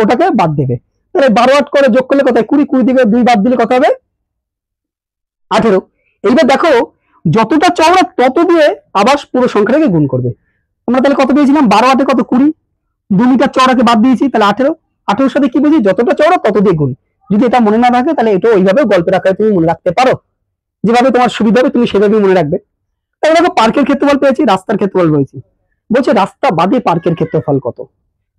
ওটাকে বাদ দেবে। তাহলে 12 8 করে যোগ করলে কত হয়, 20, 20 থেকে 2 বাদ দিলে কত হবে 18। এইবার দেখো যতটা চওড়া তত দিয়ে আবার পুরো সংখ্যাটাকে গুণ করবে। আমরা তাহলে কত পেয়েছিলাম, 12 8 কত 20, 2 মিটার চওড়াকে বাদ দিয়েছি তাহলে 18, 18 সাথে কি বুঝি, যতটা চওড়া তত দিয়ে গুণ। যদি এটা মনে না থাকে তাহলে এটা ওইভাবে গল্পের আকারে তুমি মনে রাখতে পারো, যেভাবে তোমার সুবিধা হবে তুমি সেভাবেই মনে রাখবে। তাহলে দেখো পার্কের ক্ষেত্রফল পেয়েছি, রাস্তার ক্ষেত্রফল পেয়েছি। বলছে রাস্তা বাদে পার্কের ক্ষেত্রফল কত।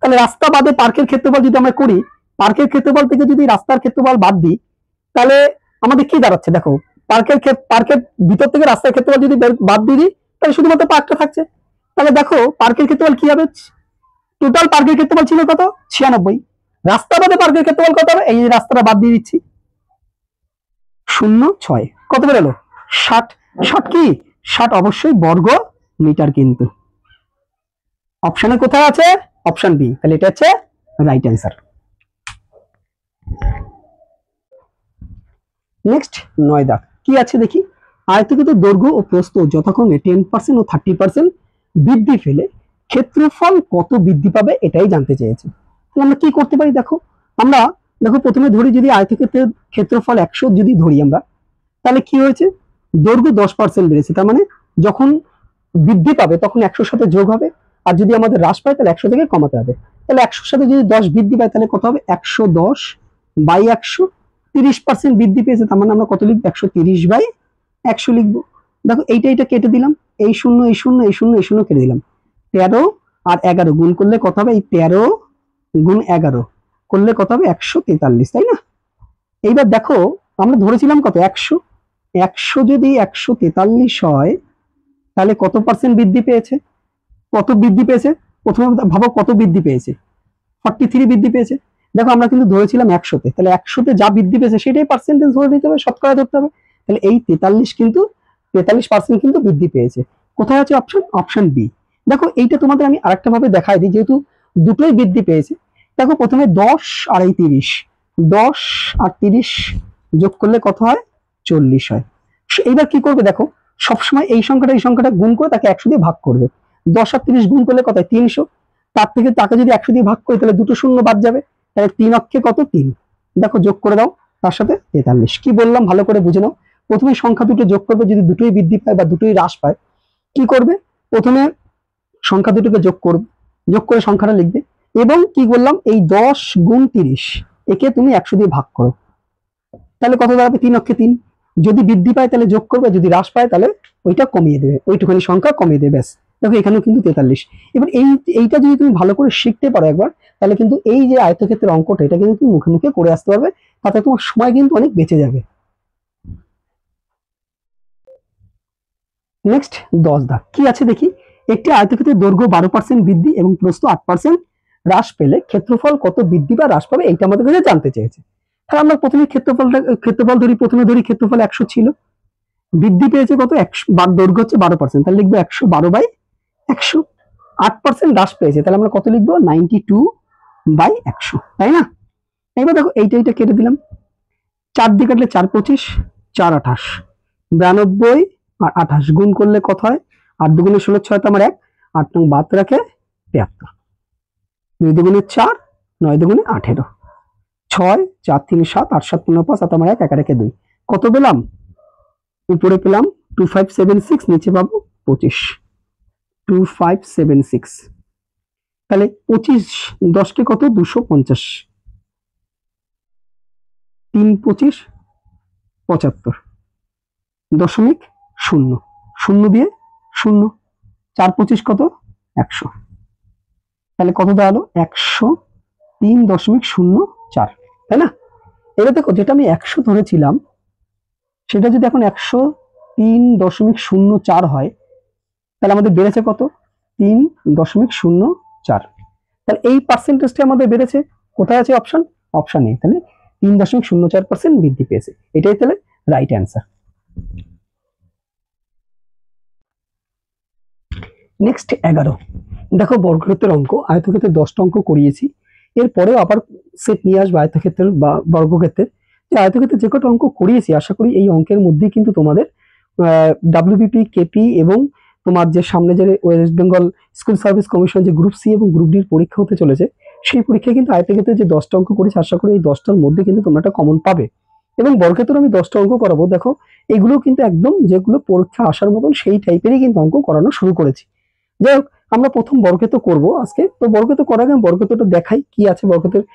তাহলে রাস্তা বাদে পার্কের ক্ষেত্রফল যদি আমরা করি, পার্কের ক্ষেত্রফল থেকে যদি রাস্তার ক্ষেত্রফল বাদ দিই তাহলে আমাদের কি দাঁড়াচ্ছে, দেখো পার্কের ভিতর থেকে রাস্তার ক্ষেত্রফল যদি বাদ দিয়ে দিই তাহলে শুধুমাত্র পার্কটা থাকছে। তাহলে দেখো পার্কের ক্ষেত্রফল কি হবে, টোটাল পার্কের ক্ষেত্রফল ছিল কত 96, রাস্তা বাদে পার্কের ক্ষেত্রফল কত হবে, এই রাস্তাটা বাদ দিয়ে দিচ্ছি 0.6 কত বেরোলো 60, 60 কি 60 অবশ্যই বর্গ মিটার, কিন্তু অপশনে কোথায় আছে, অপশন বি, তাহলে এটা হচ্ছে রাইট অ্যান্সার। নেক্সট 9 দাগ কি আছে দেখি, আয়তক্ষেত্র দৈর্ঘ্য ও প্রস্থ যথাক্রমে 10% ও 30% বৃদ্ধি পেলে ক্ষেত্রফল কত বৃদ্ধি পাবে এটাই জানতে চেয়েছে। তাহলে আমরা কি করতে পারি, দেখো আমরা দেখো প্রথমে ধরি যদি আয়তক্ষেত্রের ক্ষেত্রফল 100 যদি ধরি আমরা, তাহলে কি হয়েছে, দৈর্ঘ্য 10% বেড়েছে, তার মানে যখন বৃদ্ধি পাবে তখন 100 সাথে যোগ হবে, আর যদি আমাদের হ্রাস পায় তাহলে 100 থেকে কমাতে হবে। তাহলে 100 সাথে যদি 10 বৃদ্ধি পায় তাহলে কত হবে, 110 বাই 100, 30% বৃদ্ধি পেয়েছে, তার মানে আমরা কত লিখবো, 130 বাই 100 লিখবো। দেখো এইটা কেটে দিলাম, এই শূন্য এই শূন্য এই শূন্য এই শূন্য কেটে দিলাম, 13 আর 11 গুণ করলে কত হবে, এই 13 গুণ 11 করলে কত হবে 143, তাই না? এইবার দেখো আমরা ধরেছিলাম কত 100, 100 যদি 143 হয় তাহলে কত পার্সেন্ট বৃদ্ধি পেয়েছে, কত বৃদ্ধি পেয়েছে, প্রথমে ভাবো কত বৃদ্ধি পেয়েছে, 43 বৃদ্ধি পেয়েছে। দেখো আমরা কিন্তু ধরেছিলাম 100-তে, তাহলে 100-তে যা বৃদ্ধি পেয়েছে সেটাই পার্সেন্টেজ ধরে নিতে হবে, শতকরা ধরতে হবে। তাহলে এই 43% কিন্তু বৃদ্ধি পেয়েছে। কোথায় আছে অপশন, অপশন বি। দেখো এইটা তোমাদের আমি আরেকটা ভাবে দেখাই দিই, যেহেতু দুটোই বৃদ্ধি পেয়েছে। দেখো প্রথমে 10 আর এই 30, 10 আর 30 যোগ করলে কত হয় 40 হয়। এইবার কি করবে, দেখো সবসময় এই সংখ্যাটা গুণ করে তাকে 100 দিয়ে ভাগ করবে। 10 আর 30 গুণ করলে কত হয় 300, তার থেকে তাকে যদি 100 দিয়ে ভাগ করি তাহলে দুটো শূন্য বাদ যাবে, তাহলে 3 অক্ষে কত 3, দেখো যোগ করে দাও তার সাথে 43। কি বললাম ভালো করে বুঝে নাও, প্রথমে সংখ্যা দুটো যোগ করবে, যদি দুটোই বৃদ্ধি পায় বা দুটোই হ্রাস পায় কি করবে, প্রথমে সংখ্যা দুটোকে যোগ করবে, যোগ করে সংখ্যাটা লিখবে, এবং কি বললাম এই 10 গুণ 30 একে তুমি 100 দিয়ে ভাগ করো, তাহলে কত দাঁড়াবে 3 অক্ষে 3, যদি বৃদ্ধি পায় তাহলে যোগ করবে, যদি হ্রাস পায় তাহলে ওইটা কমিয়ে দেবে, ওইটুখানি সংখ্যা কমিয়ে দেবে, ব্যাস। দেখো এখানেও কিন্তু 43। এবার এইটা যদি তুমি ভালো করে শিখতে পারো একবার, তাহলে কিন্তু এই যে আয়তক্ষেত্রের অঙ্কটা এটা কিন্তু তুমি মুখে মুখে করে আসতে পারবে, তাতে তোমার সময় কিন্তু অনেক বেঁচে যাবে। নেক্সট 10 দাগ কি আছে দেখি, একটি আয়তক্ষেত্রের দৈর্ঘ্য 12% বৃদ্ধি এবং প্রস্থ 8% হ্রাস পেলে ক্ষেত্রফল কত বৃদ্ধি বা হ্রাস পাবে এইটা আমাদের কাছে জানতে চেয়েছে। তাহলে আমরা প্রথমে ক্ষেত্রফল ধরি, প্রথমে ধরি ক্ষেত্রফল 100 ছিল, বৃদ্ধি পেয়েছে কত 100, দৈর্ঘ্য হচ্ছে 12%, তাহলে লিখবো 112 বাই 100, 8% হ্রাস পেয়েছে, তাহলে আমরা কত লিখবো 92 বাই 100, তাই না? এবার দেখো এইটা কেটে দিলাম, 4 দিয়ে কাটলে 4 25, 4 28, 92 আর 28 গুণ করলে কত হয়, 8 দুগুণে 16, 6 তো আমার 1, 8 নং বাদ রাখে 73। 2 দুগুণে 4, 9 দুগুণে 18, 6 4 3 7 8 7 15 5 7 1 1 1 2 কত পেলাম? উপরে পেলাম 2576, নিচে পাবো 25, 2576। তাহলে 25 10 কে কত? 250, 3 25 75 দশমিক 0, 0 দিয়ে 0, 4 25 কত? 100। তাহলে কত দাঁড়ালো? 103.04, তাই না? এবার দেখো, যেটা আমি 100 ধরেছিলাম সেটা যদি এখন 103.04 হয়, তাহলে আমাদের বেড়েছে কত? 3.04। তাহলে এই পার্সেন্টেজটা আমাদের বেড়েছে। কোথায় আছে অপশন? অপশন নেই। তাহলে 3.04% বৃদ্ধি পেয়েছে। এটাই তাহলে রাইট অ্যান্সার। নেক্সট 11। দেখো, বর্গক্ষেত্রের অঙ্ক। আয়তক্ষেত্রের 10টা অঙ্ক করিয়েছি, এরপরেও আবার সেট নিয়ে আসবো আয়তক্ষেত্রের বা বর্গক্ষেত্রের। আয়তক্ষেত্রে যে কটা অঙ্ক করিয়েছি, আশা করি এই অঙ্কের মধ্যেই কিন্তু তোমাদের ডাব্লিউবিপি, কেপি এবং তোমার যে সামনে যে West Bengal school service commission যে গ্রুপ সি এবং গ্রুপ ডির পরীক্ষা হতে চলেছে, সেই পরীক্ষায় কিন্তু আয়তক্ষেত্রে যে 10টা অঙ্ক করেছি, আশা করি এই 10টার মধ্যে কিন্তু তোমরা একটা কমন পাবে। এবং বর্গক্ষেত্রে আমি 10টা অঙ্ক করাবো। দেখো, এগুলো কিন্তু একদম যেগুলো পরীক্ষা আসার মতন সেই টাইপেরই কিন্তু অঙ্ক করানো শুরু করেছি। যাই হোক, আমরা প্রথম বর্গক্ষেত্র করব আজকে। তো বর্গক্ষেত্র করার আগে বর্গক্ষেত্রটা দেখাই কি আছে, বর্গক্ষেত্রের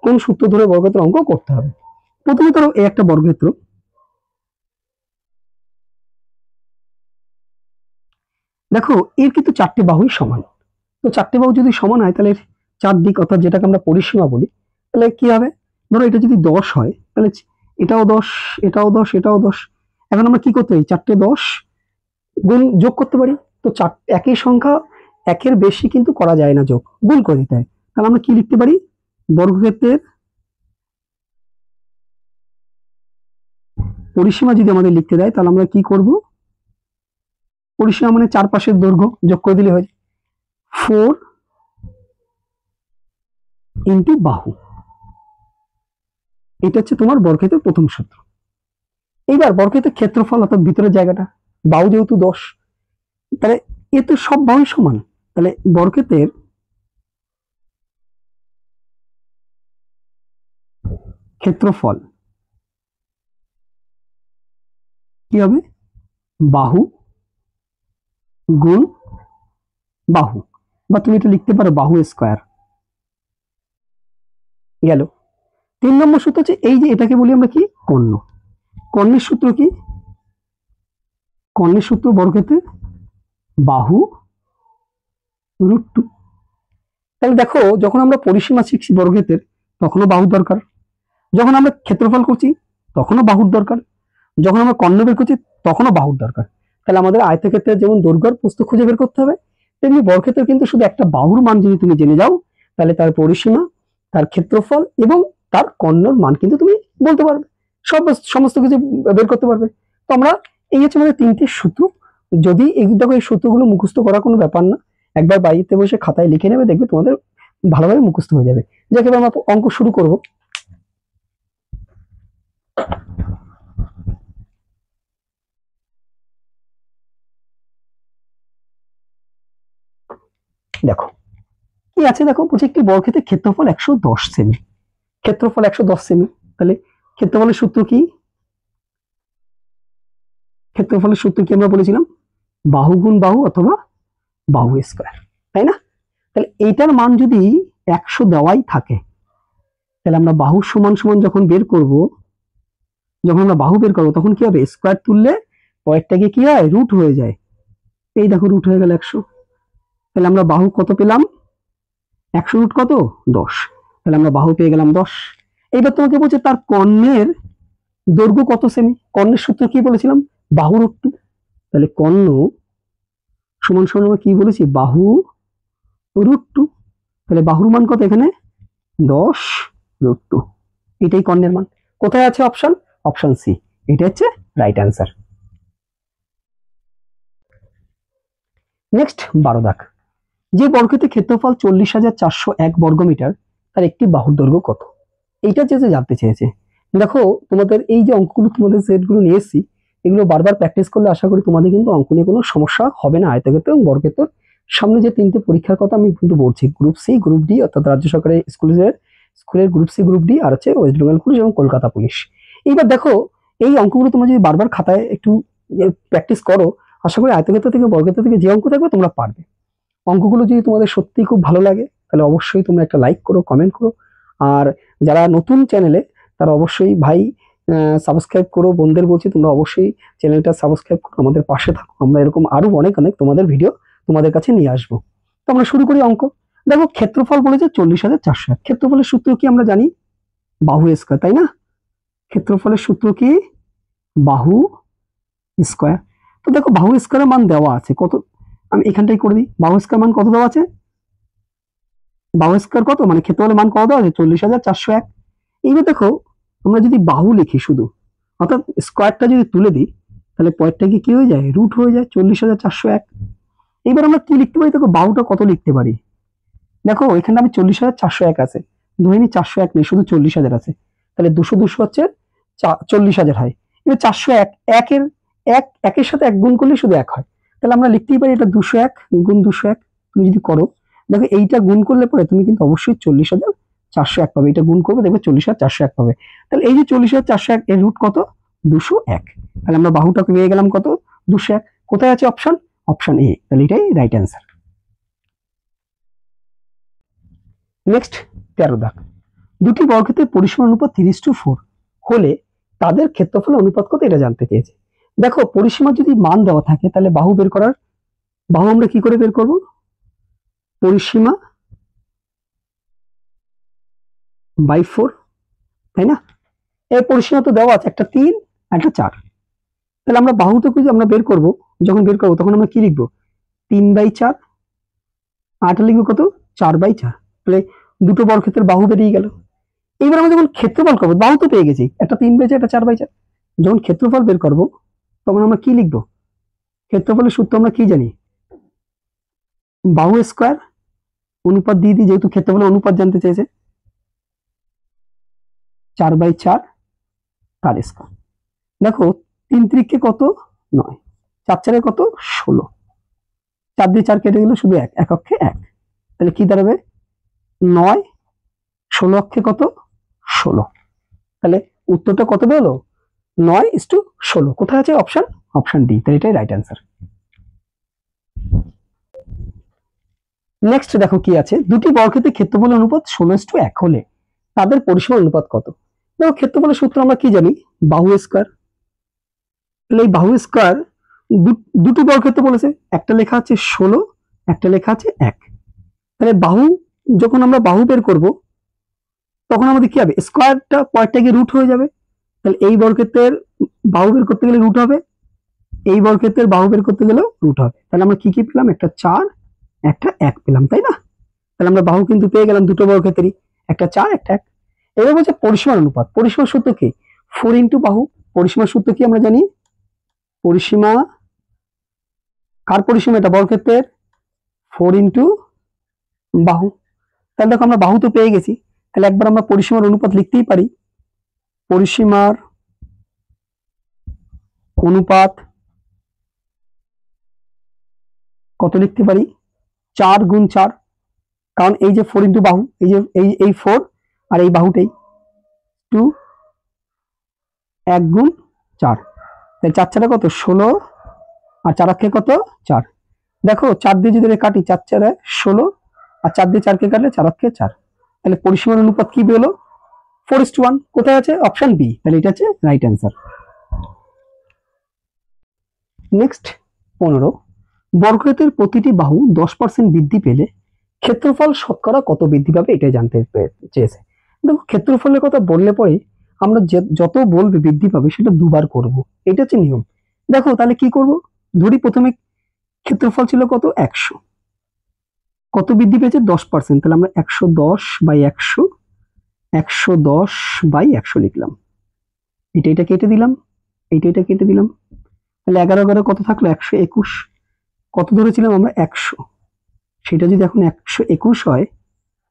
কোন সূত্র ধরে বর্গক্ষেত্রের অঙ্ক করতে হবে। প্রথমে ধরো এই একটা বর্গক্ষেত্র। দেখো, এর কিন্তু 4টে বাহুই সমান। তো 4টে বাহু যদি সমান হয়, তাহলে 4 দিক, অর্থাৎ যেটাকে আমরা পরিসীমা বলি, তাহলে কি হবে? ধরো এটা যদি 10 হয়, তাহলে এটাও 10, এটাও 10, এটাও 10। এখন আমরা কি করতে পারি? 4টে 10 গুণ যোগ করতে পারি। তো একই সংখ্যা, একের বেশি কিন্তু করা যায় না যোগ, গুণ করে দিতে হয়। তাহলে আমরা কি লিখতে পারি? বর্গক্ষেত্রের পরিসীমা যদি আমাদের লিখতে দেয়, তাহলে আমরা কি করব? পরিসীমা মানে চারপাশের দৈর্ঘ্য যোগ করে দিলে হয় 4 ইন্টু বাহু। এটা হচ্ছে তোমার বর্গক্ষেত্রের প্রথম সূত্র। এইবার বর্গক্ষেত্রের ক্ষেত্রফল, অর্থাৎ ভিতরের জায়গাটা, বাহু যেহেতু 10, তাহলে এ তো সব বাহুই সমান। তাহলে বর্গক্ষেত্রের ক্ষেত্রফল কি হবে? বাহু গুণ বাহু, বা তুমি এটা লিখতে পারো বাহু স্কয়ার। গেল। 3 নম্বর সূত্র হচ্ছে এই যে এটাকে বলি আমরা কি? কর্ণ। কর্ণের সূত্র কি? কর্ণের সূত্র বর্গক্ষেত্রের বাহু √2। তাহলে দেখো, যখন আমরা পরিসীমা শিখছি বর্গক্ষেত্রের, তখনও বাহুর দরকার। যখন আমরা ক্ষেত্রফল করছি, তখনও বাহুর দরকার। যখন আমরা কর্ণ বের করছি, তখনও বাহুর দরকার। তাহলে আমাদের আয়তক্ষেত্রের যেমন দৈর্ঘ্য আর প্রস্থ খুঁজে বের করতে হবে, তেমনি বর্গক্ষেত্রের কিন্তু শুধু একটা বাহুর মান যদি তুমি জেনে যাও, তাহলে তার পরিসীমা, তার ক্ষেত্রফল এবং তার কর্ণর মান কিন্তু তুমি বলতে পারবে, সমস্ত কিছু বের করতে পারবে। তো আমরা, এই হচ্ছে আমাদের 3টে সূত্র। যদি দেখো, এই সূত্রগুলো মুখস্থ করা কোনো ব্যাপার না, একবার বাড়িতে বসে খাতায় লিখে নেবে, দেখবে তোমাদের ভালোভাবে মুখস্থ হয়ে যাবে। যাকে আমরা অঙ্ক শুরু করব। দেখো কি আছে, দেখো বলছে একটি বর্গক্ষেত্রের ক্ষেত্রফল 110 সেমি। ক্ষেত্রফল 110 সেমি, তাহলে ক্ষেত্রফলের সূত্র কি? ক্ষেত্রফলের সূত্র কি আমরা বলেছিলাম? বাহু গুণ বাহু অথবা বাহু স্কয়ার, তাই না? তাহলে এইটার মান যদি 100 দেওয়াই থাকে, তাহলে আমরা বাহু সমান সমান যখন বের করব, যখন আমরা বাহু বের করবো, তখন কি হবে? স্কয়ার তুললে পরেরটা গিয়ে কি হয়? রুট হয়ে যায়। এই দেখো, রুট হয়ে গেল 100। তাহলে আমরা বাহু কত পেলাম? 100 রুট কত? 10। তাহলে আমরা বাহু পেয়ে গেলাম 10। এইবার তোমাকে বলছে তার কর্ণের দৈর্ঘ্য কত সেমি। কর্ণের সূত্র কি বলেছিলাম? বাহু √2। তাহলে কর্ণ সমান সমান আমরা কি বলেছি? বাহু √2। তাহলে বাহুর মান কত এখানে? 10 √2। এটাই কর্ণের মান। কোথায় আছে অপশন? Option C. এটা হচ্ছে রাইট অ্যান্সার। নেক্সট 12 দাগ। যে বর্গক্ষেত্রের ক্ষেত্রফল 40,401 বর্গমিটার, তার একটি বাহুর দৈর্ঘ্য কত? এইটা যেটা জানতে চেয়েছে। দেখো, তোমাদের এই যে অঙ্কগুলো, তোমাদের সেটগুলো নিয়ে এসেছি, এগুলো বারবার প্র্যাকটিস করলে আশা করি তোমাদের কিন্তু অঙ্ক নিয়ে কোনো সমস্যা হবে না, আয়তক্ষেত্র এবং বর্গক্ষেত্র সামনে যে তিনটে পরীক্ষার কথা আমি কিন্তু বলছি, গ্রুপ সি, গ্রুপ ডি অর্থাৎ রাজ্য সরকারের স্কুলের গ্রুপ সি, গ্রুপ ডি, আর হচ্ছে ওয়েস্ট বেঙ্গল পুলিশ এবং কলকাতা পুলিশ। এইবার দেখো এই অঙ্কগুলো তোমরা যদি বারবার খাতায় একটু প্র্যাকটিস করো, আশা করি আয়তক্ষেত্র থেকে বর্গক্ষেত্র থেকে যে অঙ্ক থাকবে তোমরা পারবে। অঙ্কগুলো যদি তোমাদের সত্যি খুব ভালো লাগে তাহলে অবশ্যই তোমরা একটা লাইক করো, কমেন্ট করো। আর যারা নতুন চ্যানেলে তারা অবশ্যই ভাই সাবস্ক্রাইব করো। বন্ধুদের বলছি তোমরা অবশ্যই চ্যানেলটা সাবস্ক্রাইব করো, আমাদের পাশে থাকো। আমরা এরকম আরো অনেক অনেক তোমাদের ভিডিও তোমাদের কাছে নিয়ে আসবো। তো আমরা শুরু করি অঙ্ক। দেখো ক্ষেত্রফল বলেছে 40,400। ক্ষেত্রফলের সূত্র কি আমরা জানি? বাহু স্কয়ার, তাই না? ক্ষেত্রফলের সূত্র কি? বাহু স্কয়ার। তো দেখো বাহু স্কয়ারের মান দেওয়া আছে কত, আমি এখানটাই করে দিই। বাহু স্কয়ার মান কত দেওয়া আছে? বাহু স্কয়ার কত, মানে ক্ষেত্রফলের মান কত দেওয়া আছে? 40,401। এইবার দেখো আমরা যদি বাহু লিখি শুধু, অর্থাৎ স্কয়ারটা যদি তুলে দিই তাহলে পয়েন্টটা কি হয়ে যায়? রুট হয়ে যায় 40,401। এইবার আমরা কি লিখতে পারি? দেখো বাহুটা কত লিখতে পারি। দেখো এখানে আমি 40,401 আছে, ধরে নি 401 নেই, শুধু 40,000 আছে। তাহলে 200 হচ্ছে 40,000 হয়। এবার 401 একের সাথে এক গুণ করলে শুধু এক হয়। তাহলে আমরা লিখতেই পারি এটা 201 গুণ 201। তুমি যদি করো দেখো এইটা গুণ করলে পরে তুমি কিন্তু অবশ্যই 40,401 পাবে। এটা গুণ করবে দেখবে 40,401 পাবে। তাহলে এই যে 40,401 এর রুট কত? 201। তাহলে আমরা বাহুটাকে পেয়ে গেলাম কত? 201। কোথায় আছে অপশন? Option A. তাহলে এটাই রাইট অ্যান্সার। নেক্সট 13 দাগ। দুটি বর্গক্ষেত্রের পরিসীমার অনুপাত 3:4 হলে তাদের ক্ষেত্রফলের অনুপাত কত, এটা জানতে চেয়েছে। দেখো পরিসীমার যদি মান দেওয়া থাকে তাহলে বাহু বের করার, বাহু আমরা কি করে বের করব? পরিসীমা বাই 4, তাই না? এই পরিসীমা তো দেওয়া আছে, একটা 3 একটা 4। তাহলে আমরা বাহুটাকে যদি আমরা বের করব, যখন বের করব তখন আমরা কি লিখবো? 3/4। আরটা লিখবো কত? 4/4। তাহলে দুটো বর্গক্ষেত্রের বাহু বেরিয়ে গেল। এইবার আমরা যখন ক্ষেত্রফল করবো, বাহু তো পেয়ে গেছি, একটা 3/4 একটা 4/4। যখন ক্ষেত্রফল বের করব তখন আমরা কি লিখবো? ক্ষেত্রফলের সূত্র আমরা কি জানি? বাহু স্কয়ার অনুপাত দিয়ে দিই, যেহেতু ক্ষেত্রফলের অনুপাত জানতে চেয়েছে। 4/4 তার স্কয়ার। দেখো 3 3 কত? 9, 4 4 কত? 16। 4 দিয়ে 4 কেটে গেল, শুধু এক, এক অক্ষে এক। তাহলে কি দাঁড়াবে? 9 16 অক্ষে কত? 16। তাহলে উত্তরটা কত বেরোলো? 9:16। কোথায় আছে অপশন? Option D. তাহলে এটাই রাইট অ্যান্সার। নেক্সট দেখো কি আছে, দুটি বর্গক্ষেত্রের ক্ষেত্রফলের অনুপাত 16:1 হলে তাদের পরিসীমার অনুপাত কত? দেখো ক্ষেত্রফলের সূত্র আমরা কি জানি? বাহু স্কয়ার। তাহলে এই বাহু স্কয়ার দুটো বর্গক্ষেত্র বলেছে, একটা লেখা আছে 16, একটা লেখা আছে 1। তাহলে বাহু, যখন আমরা বাহু বের করব তখন আমাদের কি হবে? স্কয়ারটা পয়েন্টটা গিয়ে রুট হয়ে যাবে। তাহলে এই বর্গক্ষেত্রের বাহু বের করতে গেলে রুট হবে, এই বর্গক্ষেত্রের বাহু বের করতে গেলেও রুট হবে। তাহলে আমরা কি কি পেলাম? একটা 4 একটা 1 পেলাম, তাই না? তাহলে আমরা বাহু কিন্তু পেয়ে গেলাম দুটো বর্গক্ষেত্রেরই, একটা 4 একটা 1। এবার বলছে পরিসীমার অনুপাত। পরিসীমার সূত্র কি? 4 ইন্টু বাহু। পরিসীমার সূত্র কি আমরা জানি? পরিসীমা, কার পরিসীমা? এটা বর্গক্ষেত্রের। 4 ইন্টু বাহু। তাহলে দেখো আমরা বাহু তো পেয়ে গেছি, তাহলে একবার আমরা পরিসীমার অনুপাত লিখতেই পারি। পরিসীমার অনুপাত কত লিখতে পারি? 4 গুণ 4। কারণ এই যে 4 ইন্টু বাহু, এই যে এই 4 আর এই বাহুটাই 2, 1 গুণ 4। তাহলে 4 4 কত? 16 আর 4 অক্ষে কত? 4। দেখো 4 দিয়ে যদি কাটি, 4 4 16 আর 4 দিয়ে 4 কে কাটলে 4 অক্ষে 4। তাহলে পরিসীমার অনুপাত কি বেরোলো? 4:1। কোথায় আছে? Option B. তাহলে এটা হচ্ছে রাইট অ্যান্সার। নেক্সট 15, বর্গক্ষেত্রের প্রতিটি বাহু 10% বৃদ্ধি পেলে ক্ষেত্রফল শতকরা কত বৃদ্ধি পাবে, এটাই জানতে চেয়েছে। দেখো ক্ষেত্রফলের কথা বললে পরে আমরা যত বলবে বৃদ্ধি পাবে সেটা দুবার করব, এটা হচ্ছে নিয়ম। দেখো তাহলে কি করব? ধরি প্রথমে ক্ষেত্রফল ছিল কত? 100। কত বৃদ্ধি পেয়েছে? 10%। তাহলে আমরা 110/100, 110/100 লিখলাম। এটা কেটে দিলাম, এটা কেটে দিলাম। তাহলে 11 11 কত থাকলো? 121। কত ধরেছিলাম আমরা? 100। সেটা যদি এখন 121 হয়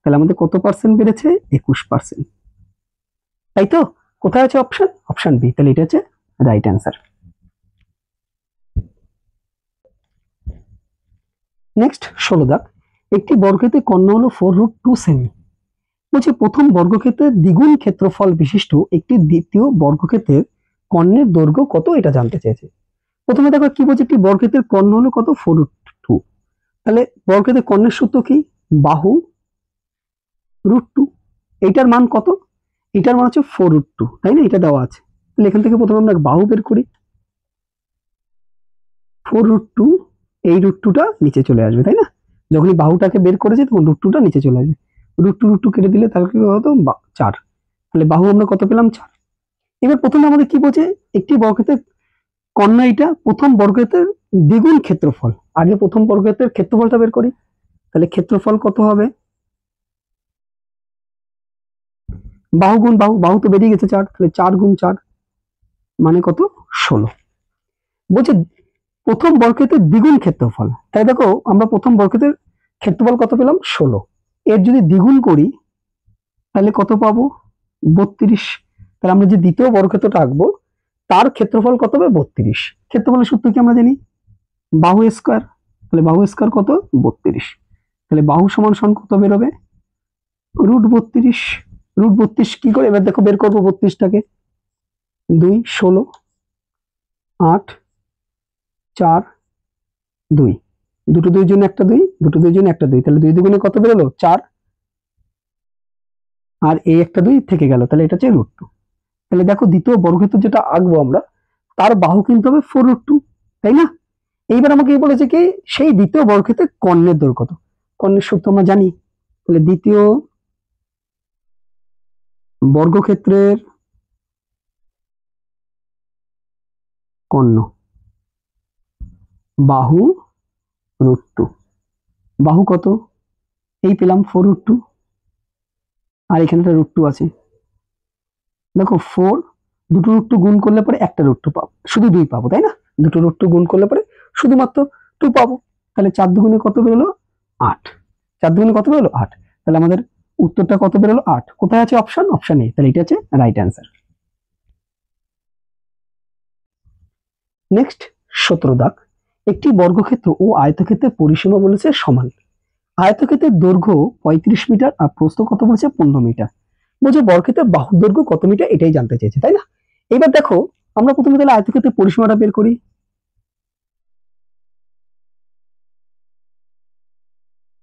তাহলে আমাদের কত পার্সেন্ট বেড়েছে? 21%। তাই তো? কোথায় আছে অপশন? Option B. তাহলে এটা হচ্ছে রাইট অ্যান্সার। নেক্সট 16 দাগ, একটি বর্গক্ষেত্রের কর্ণ হলো 4√2 সেমি। বলছে প্রথম বর্গক্ষেত্রের দ্বিগুণ ক্ষেত্রফল বিশিষ্ট একটি দ্বিতীয় বর্গক্ষেত্রের কর্ণের দৈর্ঘ্য কত, এটা জানতে চেয়েছে। প্রথমে দেখো কি বলছে, একটি বর্গক্ষেত্রের কর্ণ হলো কত, 4√2। তাহলে বর্গক্ষেত্রের কর্ণের সূত্র কি, বাহু √2। এইটার মান কত, এটার মান হচ্ছে 4√2, তাই না, এটা দেওয়া আছে। তাহলে এখান থেকে প্রথমে আমরা বাহু বের করি, 4√2, এই √2টা নিচে চলে আসবে, তাই না। যখনই বাহুটাকে বের করেছে তখন √2টা নিচে চলে আসবে। √2 কেটে দিলে তাহলে কি হতো, 4। তাহলে বাহু আমরা কত পেলাম, 4। এবার প্রথমে আমাদের কি বলছে, একটি বর্গক্ষেত্রের কর্ণ, এটা প্রথম বর্গক্ষেত্রের দ্বিগুণ ক্ষেত্রফল। আগে প্রথম বর্গক্ষেত্রের ক্ষেত্রফলটা বের করি। তাহলে ক্ষেত্রফল কত হবে, বাহু গুণ বাহু, বাহু তো বেরিয়ে গেছে 4, তাহলে 4 গুণ 4 মানে কত, 16। বলছে প্রথম বর্গক্ষেত্রের দ্বিগুণ ক্ষেত্রফল, তাই দেখো আমরা প্রথম বর্গক্ষেত্রের ক্ষেত্রফল কত পেলাম, 16। এর যদি দ্বিগুণ করি তাহলে কত পাবো, 32। তাহলে আমরা যে দ্বিতীয় বর্গক্ষেত্রটা আঁকবো তার ক্ষেত্রফল কত হবে, 32। ক্ষেত্রফলের সূত্র কি আমরা জানি, বাহু স্কয়ার। তাহলে বাহু স্কয়ার কত, 32। তাহলে বাহু সমান সমান কত বেরোবে, √32। √32 কি করে, এবার দেখো বের করবো 32টাকে, 2, 16, 8, 4, 2, দুটো 2 জন্য একটা 2, দুটো 2 জন্য একটা 2, তাহলে 2 দুগুণে কত বেরোলো, 4, আর এই একটা 2 থেকে গেল, তাহলে এটা হচ্ছে √2। তাহলে দেখো দ্বিতীয় বর্গক্ষেত্র যেটা আঁকবো আমরা, তার বাহু কিন্তু হবে 4√2, তাই না। এইবার আমাকে বলেছে কি, সেই দ্বিতীয় বর্গক্ষেত্রের কর্ণের দৈর্ঘ্য কত, কর্ণের সূত্র আমরা জানি। তাহলে দ্বিতীয় বর্গক্ষেত্রের কর্ণ বাহু √2, বাহু কত, এই পেলাম 4√2, আর এখানে একটা √2 আছে। দেখো 4, দুটো √2 গুণ করলে পরে একটা √2 পাবো, শুধু 2 পাবো, তাই না। দুটো √2 গুণ করলে পরে শুধুমাত্র 2 পাবো। তাহলে 4 দুগুণে কত বেরোলো, 8। 4 দুগুণে কত বেরোলো, 8। তাহলে আমাদের উত্তরটা কত বেরোলো, 8। কোথায় আছে অপশন, অপশন এ। তাহলে এটা হচ্ছে রাইট অ্যান্সার। নেক্সট 17 দাগ, একটি বর্গক্ষেত্র ও আয়তক্ষেত্রের পরিসীমা বলেছে সমান। আয়তক্ষেত্রের দৈর্ঘ্য 35 মিটার আর প্রস্থ কত বলেছে, 15 মিটার। বলছে বর্গক্ষেত্রের বাহুর দৈর্ঘ্য কত মিটার, এটাই জানতে চেয়েছে, তাই না। এবার দেখো আমরা প্রথমে তাহলে আয়তক্ষেত্রের পরিসীমাটা বের করি।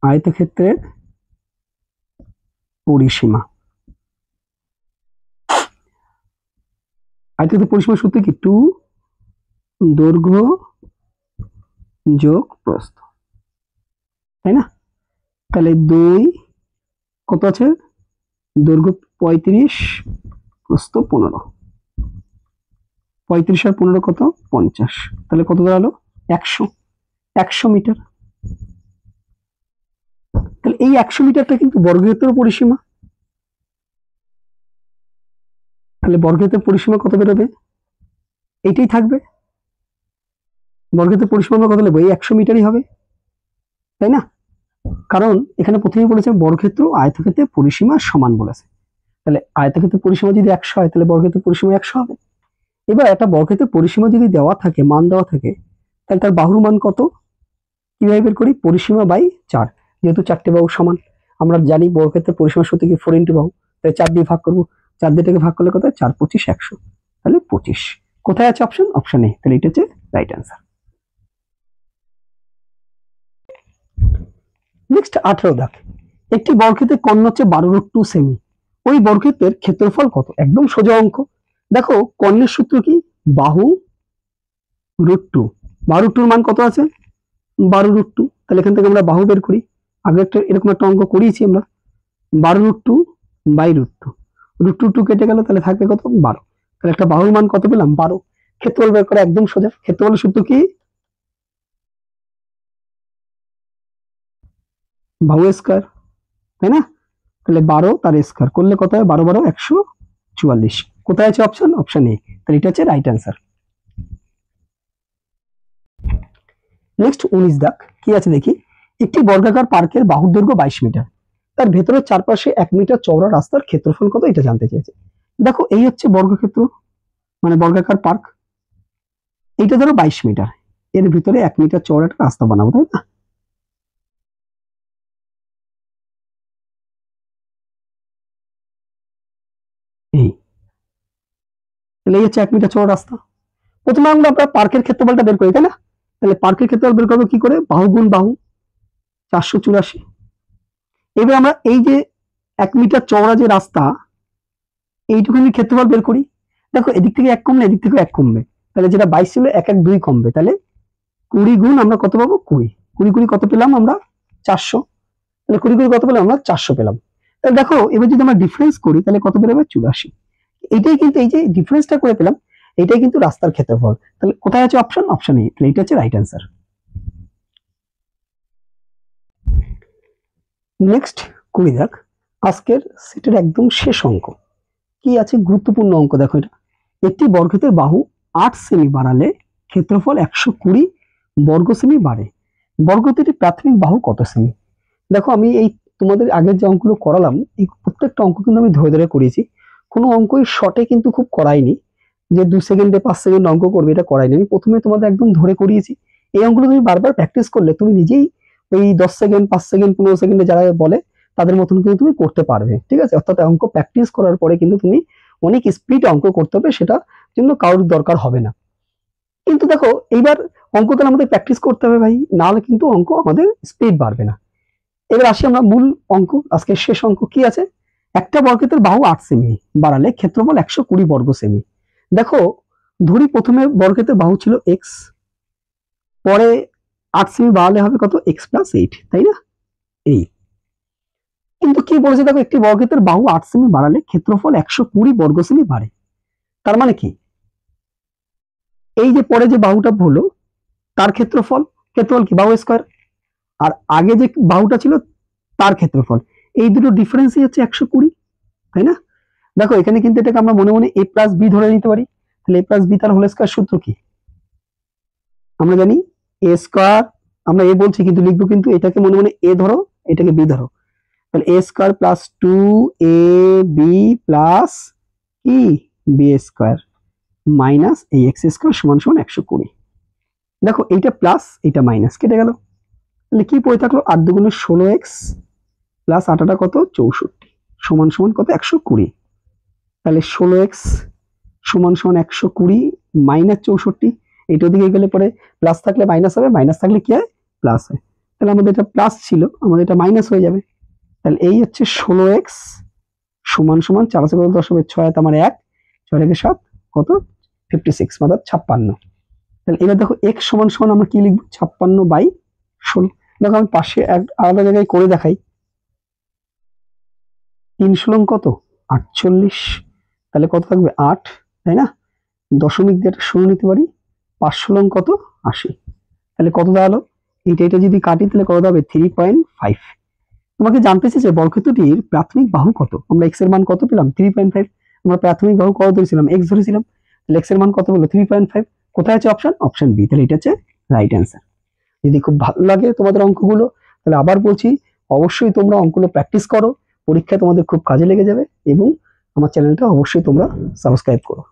আয়তক্ষেত্রের পরিসীমা, আয়তক্ষেত্রের পরিসীমার সূত্র কি, 2 দৈর্ঘ্য যোগ প্রস্থ, তাই না। তাহলে 2 কত আছে, দৈর্ঘ্য 35, প্রস্থ 15, 35 আর 15 কত, 50। তাহলে কত দাঁড়ালো, 100 মিটার। তাহলে এই 100 মিটারটা কিন্তু বর্গক্ষেত্রের পরিসীমা। তাহলে বর্গক্ষেত্রের পরিসীমা কত বেরোবে, এইটাই থাকবে। বর্গক্ষেত্রের পরিসীমা আমরা কত নেবো, এই 100 মিটারই হবে, তাই না। কারণ এখানে প্রথমেই বলেছে বর্গক্ষেত্র আয়তক্ষেত্রের পরিসীমা সমান বলেছে। তাহলে আয়তক্ষেত্রের পরিসীমা যদি 100 হয় তাহলে বর্গক্ষেত্রের পরিসীমা 100 হবে। এবার একটা বর্গক্ষেত্রের পরিসীমা যদি দেওয়া থাকে, মান দেওয়া থাকে, তাহলে তার বাহুর মান কত, কিভাবে বের করি, পরিসীমা বাই 4। যেহেতু 4টে বাহু সমান, আমরা জানি বর্গক্ষেত্রের পরিসীমার সূত্র কি, 4 ইন্টু বাহু, তাই 4 দিয়ে ভাগ করবো। 4 দিয়ে ভাগ করলে কত, 4 25 100, তাহলে 25। কোথায় আছে অপশন, অপশন এ। তাহলে এটা হচ্ছে রাইট অ্যান্সার। নেক্সট 18 দাগ, একটি বর্গক্ষেত্রের কর্ণ হচ্ছে 12√2 সেমি। ওই বর্গক্ষেত্রের ক্ষেত্রফল কত, একদম সোজা অঙ্ক। দেখো কর্ণের সূত্র কি, বাহু √2, বাহু √2 মান কত আছে, 12√2। তাহলে এখান থেকে আমরা বাহু বের করি। আগে একটা এরকম একটা অঙ্ক করিয়েছি আমরা, 12√2 বাই √2, √2 কেটে গেল, তাহলে থাকবে কত, 12। তাহলে একটা বাহুর মান কত পেলাম, 12। ক্ষেত্রফল বের করা একদম সোজা। ক্ষেত্রফলের সূত্র কি, বাহু স্কয়ার, তাই না। তাহলে 12 তার স্কয়ার করলে কত হয়, 12 12 144। কোথায় আছে অপশন, অপশন এ। তাহলে এটা হচ্ছে রাইট অ্যান্সার। নেক্সট 19 দাগ, কি আছে দেখি, একটি বর্গাকার পার্কের বাহুর দৈর্ঘ্য 22 মিটার, তার ভেতরের চারপাশে 1 মিটার চওড়া রাস্তার ক্ষেত্রফল কত, এটা জানতে চেয়েছে। দেখো এই হচ্ছে বর্গক্ষেত্র, মানে বর্গাকার পার্ক, এইটা ধরো 22 মিটার, এর ভিতরে 1 মিটার চওড়া একটা রাস্তা বানাবো, তাই না। তাহলে এই হচ্ছে 1 মিটার চওড়া রাস্তা। প্রথমে আমরা পার্কের ক্ষেত্রফলটা বের করি, তাই না? তাহলে পার্কের ক্ষেত্রফল বের করবো কি করে, বাহু গুণ বাহু 484। এবার আমরা এই যে 1 মিটার চওড়া যে রাস্তা এইটুকুনি ক্ষেত্রফল বের করি। দেখো এদিক থেকে 1 কমলে এদিক থেকে 1 কমবে, তাহলে যেটা 22 ছিল 1 1 2 কমবে, তাহলে 20 গুণ আমরা কত পাবো, 20 20 কত পেলাম আমরা 400। তাহলে 20 কত পেলাম আমরা 400 পেলাম। তাহলে দেখো এবার যদি আমরা ডিফারেন্স করি তাহলে কত বেরোবে 84। এইটাই কিন্তু এই যে ডিফারেন্সটা করে পেলাম, এটাই কিন্তু রাস্তার ক্ষেত্রফল। তাহলে কোথায় আছে অপশন, অপশন এ, তাহলে এটা হচ্ছে রাইট অ্যান্সার। নেক্সট করি দেখ আজকের সেটের একদম শেষ অঙ্ক। কি আছে গুরুত্বপূর্ণ অঙ্ক, দেখো এটা। একটি বর্গক্ষেত্রের বাহু 8 সেমি বাড়ালে ক্ষেত্রফল 120 বর্গ সেমি বাড়ে, বর্গক্ষেত্রটির প্রাথমিক বাহু কত সেমি? দেখো আমি এই তোমাদের আগের যে অঙ্কগুলো করালাম এই প্রত্যেকটা অঙ্ক কিন্তু আমি ধরে ধরে করিয়েছি, কোনো অঙ্কই শর্টে কিন্তু খুব করাইনি, যে 2 সেকেন্ডে 5 সেকেন্ড অঙ্ক করবে এটা করাইনি। আমি প্রথমে তোমাদের একদম ধরে করিয়েছি। এই অঙ্কগুলো তুমি বারবার প্র্যাকটিস করলে তুমি নিজেই ওই 10 সেকেন্ড 5 সেকেন্ড 15 সেকেন্ডে যারা বলে তাদের মতন কিন্তু তুমি করতে পারবে, ঠিক আছে? অর্থাৎ অঙ্ক প্র্যাকটিস করার পরে কিন্তু তুমি অনেক স্পিড অঙ্ক করতে হবে, সেটা জন্য কারোর দরকার হবে না। কিন্তু দেখো এইবার অঙ্ক তাহলে আমাদের প্র্যাকটিস করতে হবে ভাই, নাহলে কিন্তু অঙ্ক আমাদের স্পিড বাড়বে না। এবার আসি আমরা মূল অঙ্ক, আজকের শেষ অঙ্ক কি আছে। একটা বর্গক্ষেত্রের বাহু 8 সেমি বাড়ালে ক্ষেত্রফল 120 বর্গ সেমি। দেখো ধরি প্রথমে বর্গক্ষেত্রের বাহু ছিল x, পরে 8 সেমি বাড়ালে হবে কত, x প্লাস 8, তাই না? এই কিন্তু কি বলেছে দেখো, একটি বর্গক্ষেত্রের বাহু 8 সেমি বাড়ালে ক্ষেত্রফল 120 বর্গ সেমি বাড়ে। তার মানে কি, এই যে পরে যে বাহুটা হলো তার ক্ষেত্রফল, ক্ষেত্রফল কি বাহু স্কয়ার, আর আগে যে বাহুটা ছিল তার ক্ষেত্রফল, এই দুটো ডিফারেন্সই হচ্ছে 120, তাই না? দেখো এখানে কিন্তু এটাকে আমরা মনে মনে a প্লাস বি ধরে নিতে পারি। তাহলে a প্লাস বি তার হোল স্কয়ার সূত্র কি, আমরা জানি a স্কয়ার, আমরা a বলছি কিন্তু লিখবো কিন্তু এটাকে মনে মনে a ধরো এটাকে b ধরো, তাহলে a square plus 2ab plus কি b স্কয়ার মাইনাস এই x স্কয়ার সমান সমান 120। দেখো এইটা প্লাস এইটা মাইনাস কেটে গেল, তাহলে কি পড়ে থাকলো 8 দুগুণে 16x প্লাস 8টা কত 64 সমান সমান কত 120। তাহলে 16x সমান সমান 120 মাইনাস 64, এইটার দিকে গেলে পরে প্লাস থাকলে মাইনাস হবে, মাইনাস থাকলে কি হয় প্লাস হয়। তাহলে আমাদের এটা প্লাস ছিল, আমাদের এটা মাইনাস হয়ে যাবে। তাহলে এই হচ্ছে 16x সমান সমান 4 আছে কত 10 হবে 6 আমার 1 6 থেকে 7 কত 56 মানে 56। তাহলে এবার দেখো x সমান সমান আমরা কি লিখবো 56/16। দেখো আমি পাশে এক আলাদা জায়গায় করে দেখাই, 3 ষোলং কত 48, তাহলে কত থাকবে 8, তাই না? দশমিক দিয়ে একটা 16 নিতে পারি, 5 ষোলং কত 80, তাহলে কত দাঁড়ালো, এটা যদি কাটি তাহলে কত হবে 3.5। তোমাকে জানতে চেয়েছে বর্গক্ষেত্রটির প্রাথমিক বাহু কত, আমরা x এর মান কত পেলাম 3.5, আমরা প্রাথমিক বাহু কত ধরেছিলাম x ধরেছিলাম, তাহলে x এর মান কত হলো 3.5। কোথায় আছে অপশন, অপশন বি, তাহলে এটা হচ্ছে রাইট অ্যান্সার। যদি খুব ভালো লাগে তোমাদের অঙ্কগুলো তাহলে আবার বলছি অবশ্যই তোমরা অঙ্কগুলো প্র্যাকটিস করো, পরীক্ষায় তোমাদের খুব কাজে লেগে যাবে, এবং আমার চ্যানেলটা অবশ্যই তোমরা সাবস্ক্রাইব করো।